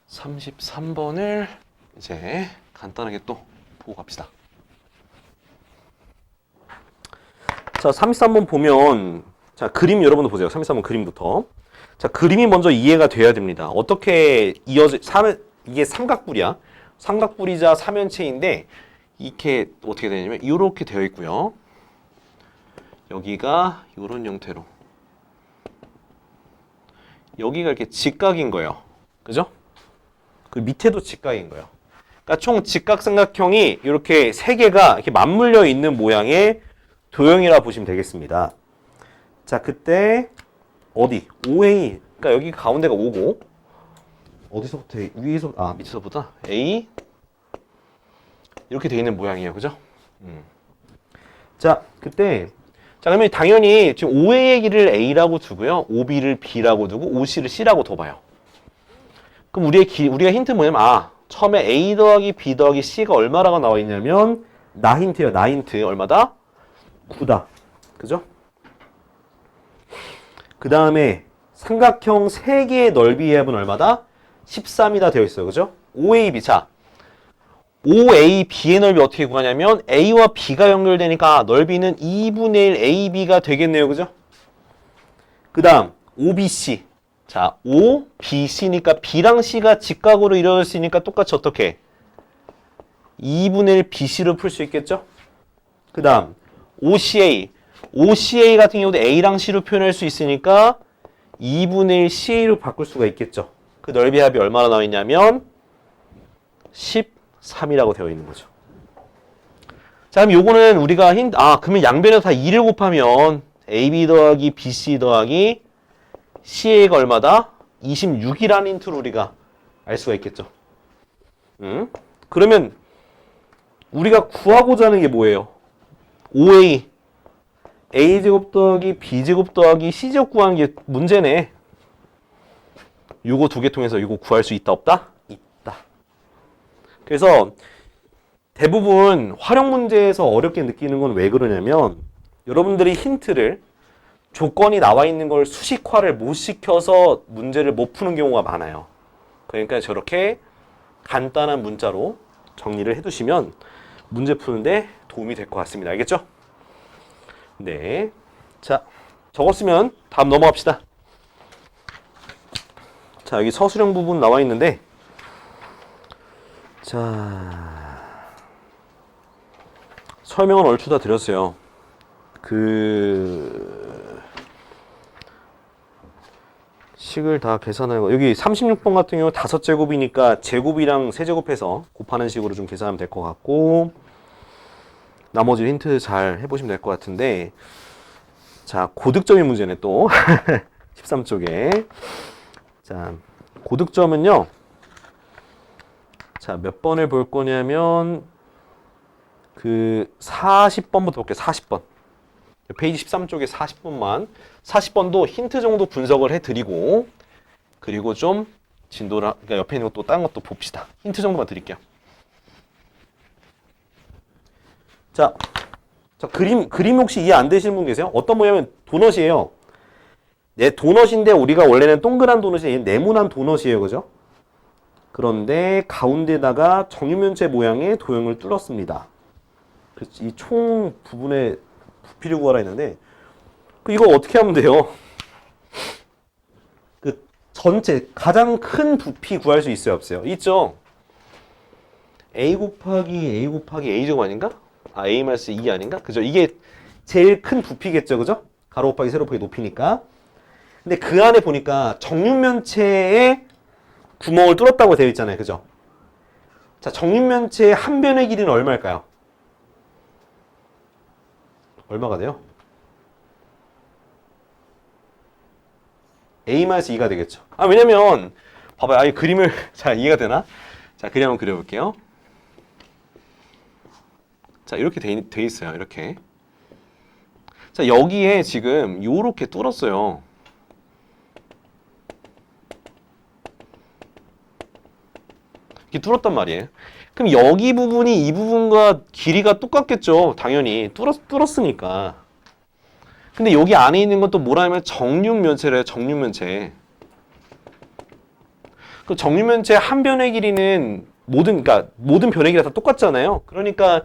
33번을 이제 간단하게 또 보고 갑시다. 자, 33번 보면 자, 그림 여러분도 보세요. 33번 그림부터. 자, 그림이 먼저 이해가 돼야 됩니다. 어떻게 이게 삼각뿔이야. 삼각뿔이자 삼연체인데 이렇게 어떻게 되냐면 이렇게 되어 있고요. 여기가 이런 형태로 여기가 이렇게 직각인 거예요. 그죠? 그 밑에도 직각인 거예요. 그러니까 총 직각삼각형이 이렇게 세 개가 이렇게 맞물려 있는 모양의 도형이라 보시면 되겠습니다. 자, 그때 어디? OA. 그러니까 여기 가운데가 O고 어디서부터 위에서 밑에서보다 A 이렇게 돼 있는 모양이에요. 그죠? 자, 그때 자, 그러면 당연히 지금 OA의 길이를 A라고 두고요. OB를 B라고 두고 OC를 C라고 둬봐요. 그럼 우리가 힌트 뭐냐면 처음에 A 더하기 B 더하기 C가 얼마라고 나와 있냐면 나 힌트예요. 나 힌트. 얼마다? 9다. 그죠? 그 다음에 삼각형 3개의 넓이의 합은 얼마다? 13이다 되어 있어요. 그죠? OAB. 자, OAB의 넓이 어떻게 구하냐면 A와 B가 연결되니까 넓이는 2분의 1 AB가 되겠네요. 그죠? 그 다음 OBC. 자, OBC니까 B랑 C가 직각으로 이루어졌으니까 똑같이 어떻게? 2분의 1 BC로 풀 수 있겠죠? 그 다음 OCA. OCA 같은 경우도 A랑 C로 표현할 수 있으니까 2분의 1 CA로 바꿀 수가 있겠죠. 그 넓이 합이 얼마나 나와 있냐면 13이라고 되어 있는 거죠. 자, 그럼 요거는 우리가 그러면 양변에서 다 2를 곱하면 AB 더하기 BC 더하기 CA가 얼마다? 26이라는 힌트로 우리가 알 수가 있겠죠. 그러면 우리가 구하고자 하는 게 뭐예요? OA A제곱 더하기 B제곱 더하기 C제곱 구하는 게 문제네. 요거 두 개 통해서 요거 구할 수 있다 없다? 있다. 그래서 대부분 활용 문제에서 어렵게 느끼는 건 왜 그러냐면 여러분들이 힌트를 조건이 나와 있는 걸 수식화를 못 시켜서 문제를 못 푸는 경우가 많아요. 그러니까 저렇게 간단한 문자로 정리를 해두시면 문제 푸는데 도움이 될 것 같습니다. 알겠죠? 네. 자, 적었으면 다음 넘어갑시다. 자, 여기 서술형 부분 나와 있는데, 자, 설명은 얼추 다 드렸어요. 식을 다 계산하고, 여기 36번 같은 경우 5제곱이니까 제곱이랑 세제곱해서 곱하는 식으로 좀 계산하면 될 것 같고, 나머지 힌트 잘 해보시면 될 것 같은데, 자, 고득점의 문제네 또. 13쪽에. 자, 고득점은요. 자, 몇 번을 볼 거냐면, 40번부터 볼게요. 40번. 페이지 13쪽에 40번만. 40번도 힌트 정도 분석을 해드리고, 그리고 좀 진도를, 그러니까 옆에 있는 것도 다른 것도 봅시다. 힌트 정도만 드릴게요. 자, 그림 혹시 이해 안 되시는 분 계세요? 어떤 모양이면 도넛이에요. 네, 도넛인데 우리가 원래는 동그란 도넛이 네모난 도넛이에요. 그죠? 그런데 가운데다가 정육면체 모양의 도형을 뚫었습니다. 이 총 부분에 부피를 구하라 했는데 이거 어떻게 하면 돼요? 전체 가장 큰 부피 구할 수 있어요? 없어요? 있죠? A 곱하기 A 제곱 아닌가? A-2 아닌가? 그죠? 이게 제일 큰 부피겠죠? 그죠? 가로 곱하기 세로 곱하기 높이니까. 근데 그 안에 보니까 정육면체에 구멍을 뚫었다고 되어 있잖아요. 그죠? 자, 정육면체의 한 변의 길이는 얼마일까요? 얼마가 돼요? A-2가 되겠죠. 왜냐면 봐봐요. 이 그림을 자, 이해가 되나? 자, 그림 한번 그려볼게요. 자, 이렇게 돼 있어요. 이렇게. 자, 여기에 지금 요렇게 뚫었어요. 이렇게 뚫었단 말이에요. 그럼 여기 부분이 이 부분과 길이가 똑같겠죠. 당연히 뚫었으니까. 근데 여기 안에 있는 것도 뭐라 하면 정육면체래요. 정육면체. 그 정육면체 한 변의 길이는 모든 변의 길이가 다 똑같잖아요. 그러니까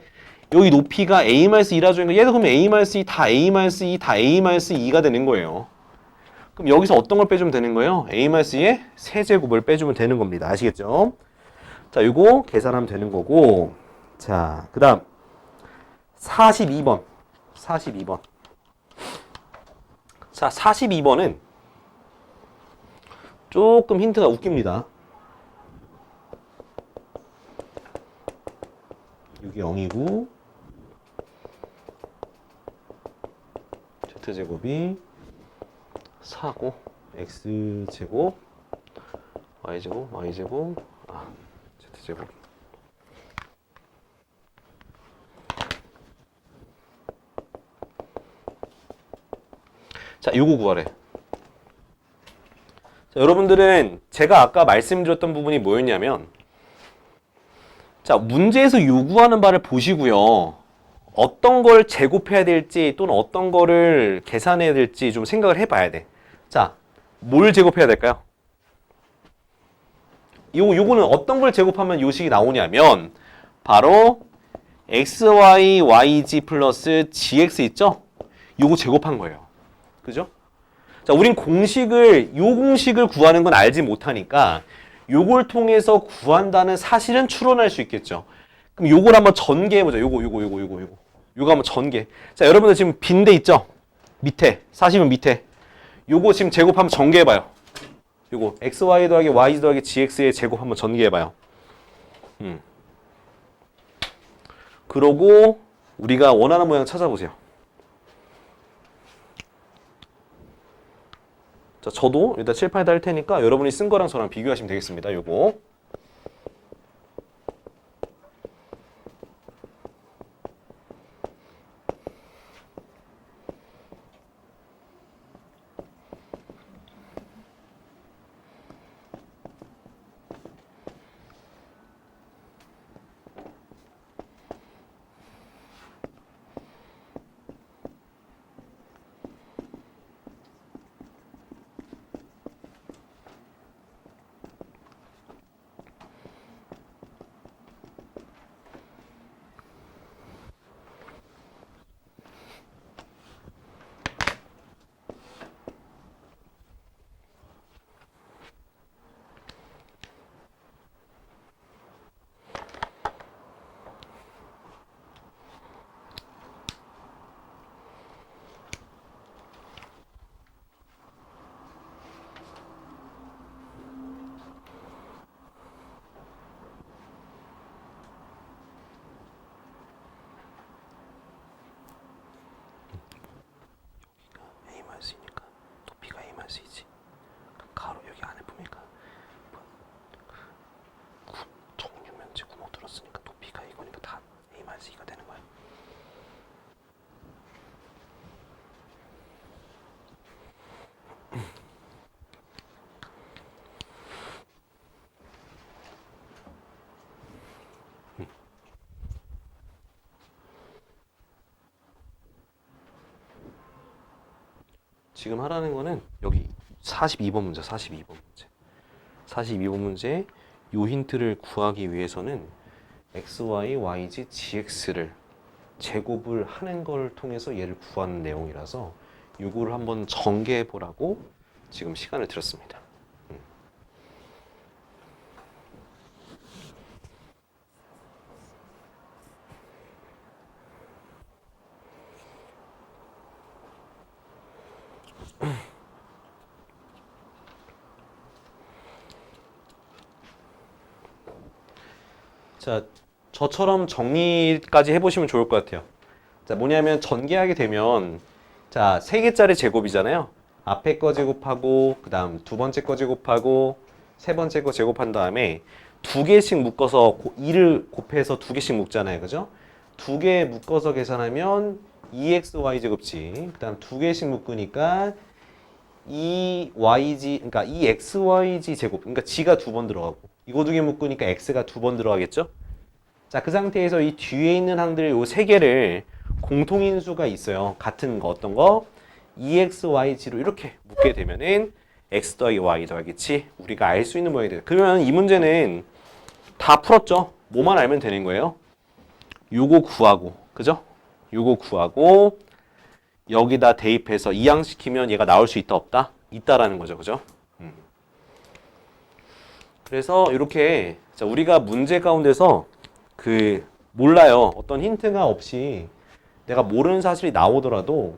여기 높이가 A-2라고 하니까 얘도 그러면 A-2 다 A-2 다 A-2가 되는 거예요. 그럼 여기서 어떤 걸 빼주면 되는 거예요? A-2의 세제곱을 빼주면 되는 겁니다. 아시겠죠? 자, 이거 계산하면 되는 거고. 자, 그 다음 42번. 자, 42번은 조금 힌트가 웃깁니다. 여기 0이고 Z제곱이 4고 X제곱 Y제곱 Z제곱. 자, 요거 구하래. 자, 여러분들은 제가 아까 말씀드렸던 부분이 뭐였냐면, 자, 문제에서 요구하는 바를 보시고요. 어떤 걸 제곱해야 될지 또는 어떤 거를 계산해야 될지 좀 생각을 해봐야 돼. 자, 뭘 제곱해야 될까요? 요거는 어떤 걸 제곱하면 요 식이 나오냐면 바로 xy, yg 플러스 gx 있죠? 요거 제곱한 거예요. 그죠? 자, 우린 요 공식을 구하는 건 알지 못하니까 요걸 통해서 구한다는 사실은 추론할 수 있겠죠. 그럼 요걸 한번 전개해보자. 요거 한번 전개. 자, 여러분들 지금 빈대 있죠? 밑에, 40은 밑에. 요거 지금 제곱 한번 전개해봐요. 요거 xy 더하기 y 더하기 gx의 제곱 한번 전개해봐요. 그러고 우리가 원하는 모양 찾아보세요. 자, 저도 일단 칠판에다 할 테니까 여러분이 쓴 거랑 저랑 비교하시면 되겠습니다. 요거. A-이니까 높이가 A-이지. 가로 여기 안에 보니까 정육면체 구멍 뚫었으니까 높이가 이거니까 다 A-2가 되는 거야. 지금 하라는 거는 여기 42번 문제, 42번 문제. 42번 문제 요 힌트를 구하기 위해서는 xy, yg, gx를 제곱을 하는 걸 통해서 얘를 구하는 내용이라서 요거를 한번 전개해 보라고 지금 시간을 들였습니다. 자, 저처럼 정리까지 해보시면 좋을 것 같아요. 자, 뭐냐면 전개하게 되면 자, 3개짜리 제곱이잖아요. 앞에 거 제곱하고 그 다음 두 번째 거 제곱하고 세 번째 거 제곱한 다음에 2개씩 묶어서 2를 곱해서 2개씩 묶잖아요. 그죠? 2개 묶어서 계산하면 2xy 제곱지. 그 다음 2개씩 묶으니까 2yg, 그러니까 2xyg 제곱. 그러니까 g가 2번 들어가고 이거 2개 묶으니까 x가 2번 들어가겠죠? 자, 그 상태에서 이 뒤에 있는 항들 요 3개를 공통인수가 있어요. 같은 거 어떤 거? 2xyg로 이렇게 묶게 되면은 x 더하기 y 더하기 g 우리가 알 수 있는 모양이 돼요. 그러면 이 문제는 다 풀었죠? 뭐만 알면 되는 거예요? 요거 구하고, 그죠? 요거 구하고 여기다 대입해서 이항시키면 얘가 나올 수 있다 없다? 있다라는 거죠. 그죠? 그래서 이렇게 자, 우리가 문제 가운데서 몰라요. 어떤 힌트가 없이 내가 모르는 사실이 나오더라도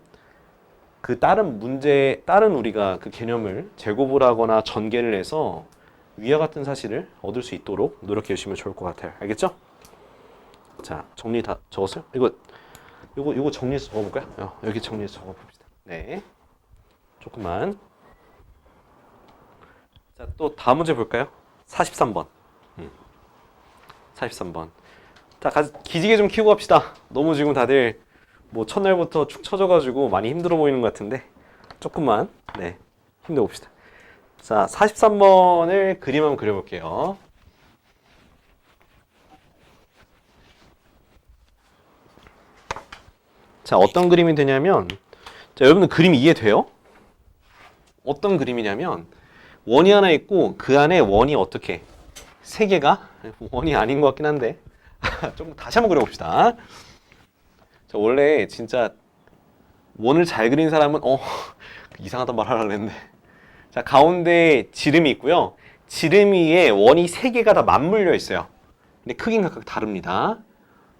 그 다른 우리가 그 개념을 제곱을 하거나 전개를 해서 위와 같은 사실을 얻을 수 있도록 노력해 주시면 좋을 것 같아요. 알겠죠? 자, 정리 다 적었어요? 이거 정리해서 적어볼까요? 여기 정리해서 적어봅시다. 네. 조금만. 자, 또 다음 문제 볼까요? 43번. 43번. 자, 기지개 좀 키우고 갑시다. 너무 지금 다들 뭐 첫날부터 축 처져가지고 많이 힘들어 보이는 것 같은데 조금만 힘내봅시다. 자, 43번을 그림 한번 그려볼게요. 자, 어떤 그림이 되냐면 자, 여러분들 그림 이해돼요? 어떤 그림이냐면 원이 하나 있고 그 안에 원이 어떻게 세 개가 원이 아닌 것 같긴 한데 좀 다시 한번 그려봅시다. 자, 원래 진짜 원을 잘 그린 사람은 이상하단 말 하려고 했는데 자 가운데 지름이 있고요. 지름 위에 원이 세 개가 다 맞물려 있어요. 근데 크기는 각각 다릅니다.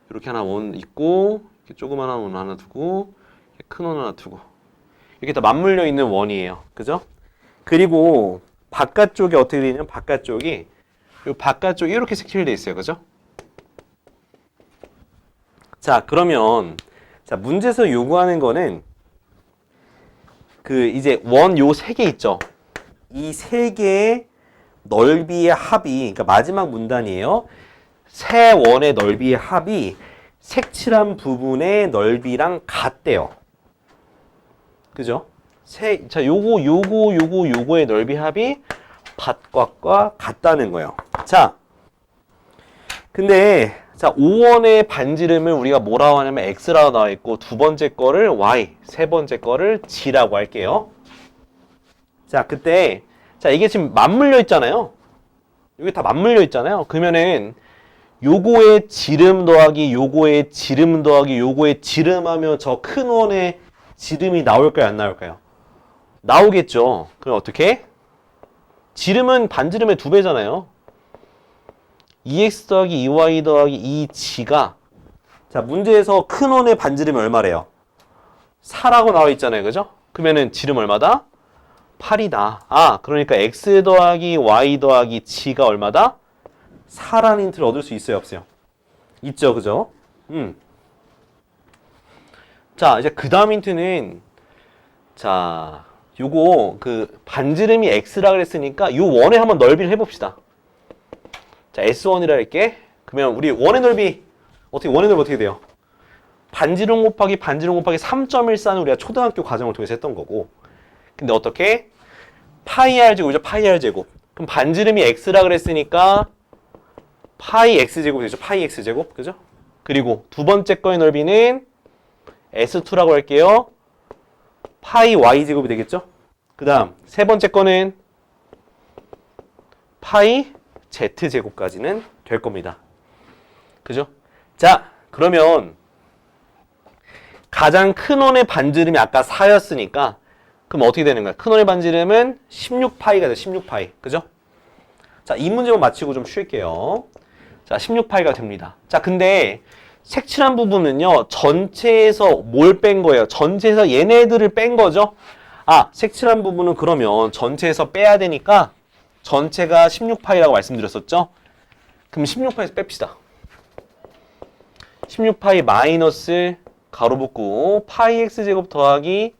이렇게 하나 원 있고 이렇게 조그마한 원 하나 두고 큰 원 하나 두고 이렇게 다 맞물려 있는 원이에요. 그죠? 그리고 바깥쪽이 어떻게 되냐면 바깥쪽이 이 바깥쪽이 이렇게 색칠되어 있어요. 그죠? 자, 그러면 자, 문제에서 요구하는 거는 그 이제 원 요 세 개 있죠. 이 세 개의 넓이의 합이 그러니까 마지막 문단이에요. 세 원의 넓이의 합이 색칠한 부분의 넓이랑 같대요. 그죠? 자, 요거의 넓이 합이 밭곽과 같다는 거예요. 자, 근데 자, 5원의 반지름을 우리가 뭐라고 하냐면 x라고 나와 있고 두 번째 거를 y, 세 번째 거를 g라고 할게요. 자, 그때 자, 이게 지금 맞물려 있잖아요. 이게 다 맞물려 있잖아요. 그러면은 요거의 지름 더하기 요거의 지름 더하기 요거의 지름하면 저 큰 원의 지름이 나올까요? 안 나올까요? 나오겠죠. 그럼 어떻게? 지름은 반지름의 2배잖아요. 2x 더하기 2y 더하기 2g가 자 문제에서 큰 원의 반지름이 얼마래요? 4라고 나와 있잖아요. 그죠? 그러면은 지름 얼마다? 8이다. 아 그러니까 x 더하기 y 더하기 g가 얼마다? 4라는 힌트를 얻을 수 있어요? 없어요? 있죠. 그죠? 자 이제 그 다음 힌트는 자 요거 그 반지름이 x라 그랬으니까 요 원의 한번 넓이를 해봅시다. 자 S1이라 할게. 그러면 우리 원의 넓이 어떻게 돼요? 반지름 곱하기 3.14는 우리가 초등학교 과정을 통해서 했던 거고 근데 어떻게? 파이 r 제곱이죠. 파이 r 제곱. 그럼 반지름이 x라 그랬으니까 파이 x 제곱이 되죠. 파이 x 제곱. 그죠? 그리고 두 번째 거의 넓이는 S2라고 할게요. 파이 y 제곱이 되겠죠? 그 다음 세 번째 거는 파이 z 제곱까지는 될 겁니다. 그죠? 자, 그러면 가장 큰 원의 반지름이 아까 4였으니까 그럼 어떻게 되는 거야? 큰 원의 반지름은 16파이가 돼. 16파이. 그죠? 자, 이 문제만 마치고 좀 쉴게요. 자, 16파이가 됩니다. 자, 근데 색칠한 부분은요. 전체에서 뭘 뺀 거예요? 전체에서 얘네들을 뺀 거죠? 아, 색칠한 부분은 그러면 전체에서 빼야 되니까 전체가 16파이라고 말씀드렸었죠? 그럼 16파이에서 뺍시다. 16파이 마이너스 가로 붙고 파이 x제곱 더하기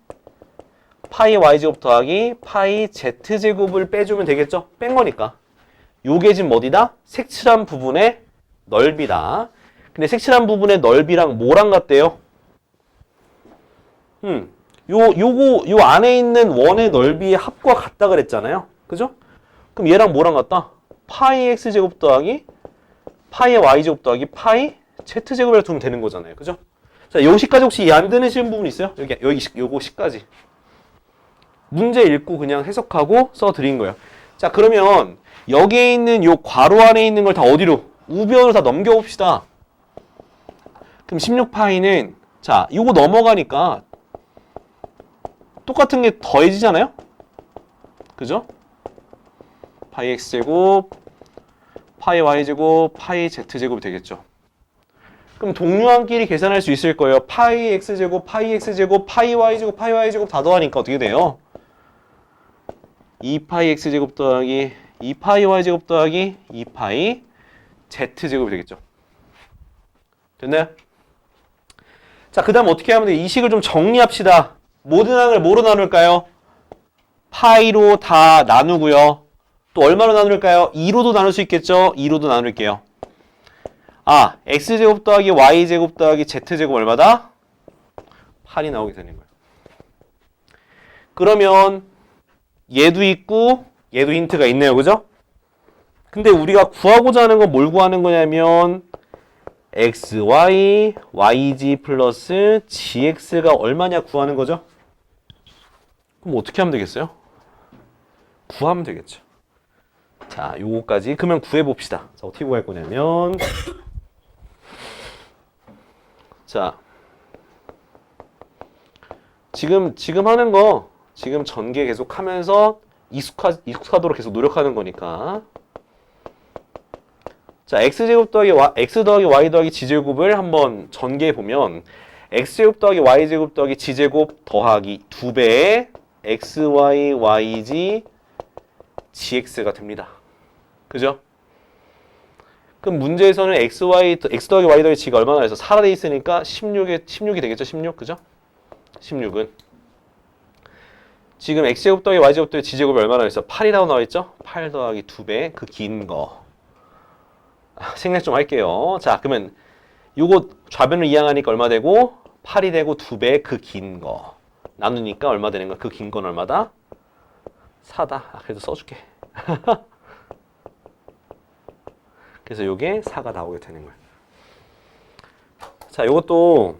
파이 y제곱 더하기 파이 z제곱을 빼주면 되겠죠? 뺀 거니까. 요게 지금 어디다? 색칠한 부분의 넓이다. 근데 색칠한 부분의 넓이랑 뭐랑 같대요? 요 안에 있는 원의 넓이의 합과 같다 그랬잖아요. 그죠? 그럼 얘랑 뭐랑 같다? 파이 x제곱 더하기 파이 y제곱 더하기 파이 z제곱이라 두면 되는 거잖아요. 그죠? 자, 요식까지 혹시 이해 안 되시는 부분 있어요? 요거 식까지. 문제 읽고 그냥 해석하고 써드린 거예요. 자, 그러면 여기에 있는 요 괄호 안에 있는 걸 다 어디로? 우변으로 다 넘겨봅시다. 그럼 16파이는 자, 요거 넘어가니까 똑같은 게 더해지잖아요? 그죠? 파이 x제곱, 파이 y제곱, 파이 z제곱이 되겠죠. 그럼 동료한끼리 계산할 수 있을 거예요. 파이 x제곱, 파이 x제곱, 파이 y제곱, 파이 y제곱 다 더하니까 어떻게 돼요? 2파이 x제곱 더하기 2파이 y제곱 더하기 2파이 z제곱이 되겠죠. 됐나요? 자, 그 다음 어떻게 하면 돼? 이 식을 좀 정리합시다. 모든 항을 뭐로 나눌까요? 파이로 다 나누고요. 또 얼마로 나눌까요? 2로도 나눌 수 있겠죠? 2로도 나눌게요. 아, x제곱 더하기 y제곱 더하기 z제곱 얼마다? 8이 나오게 되는 거예요. 그러면 얘도 있고 얘도 힌트가 있네요. 그죠? 근데 우리가 구하고자 하는 건 뭘 구하는 거냐면 xy, yg 플러스 gx가 얼마냐 구하는 거죠? 그럼 어떻게 하면 되겠어요? 구하면 되겠죠. 자, 요거까지 그러면 구해봅시다. 자, 어떻게 구할 거냐면 자, 지금 하는 거 지금 전개 계속 하면서 익숙하도록 계속 노력하는 거니까. 자, x제곱 더하기 x 더하기 y 더하기 g제곱을 한번 전개해 보면 x제곱 더하기 y제곱 더하기 g제곱 더하기 2배의 xy yg gx가 됩니다. 그죠? 그럼 문제에서는 x 더하기 y 더하기 g가 얼마나 해서 4가 돼 있으니까 16이 되겠죠? 16, 그죠? 16은 지금 x제곱 더하기 y제곱 더하기 g제곱이 얼마나 있어? 8이라고 나와 있죠? 8 더하기 2배 그 긴 거. 생략 좀 할게요. 자, 그러면 요거 좌변을 이항하니까 얼마 되고 8이 되고 2배 그 긴 거. 나누니까 얼마 되는 거야? 그 긴 건 얼마다? 4다. 그래도 써줄게. 그래서 요게 4가 나오게 되는 거야. 자, 요것도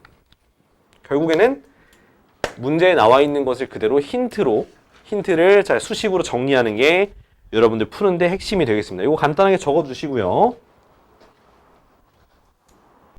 결국에는 문제에 나와 있는 것을 그대로 힌트를 잘 수식으로 정리하는 게 여러분들 푸는데 핵심이 되겠습니다. 이거 간단하게 적어 주시고요.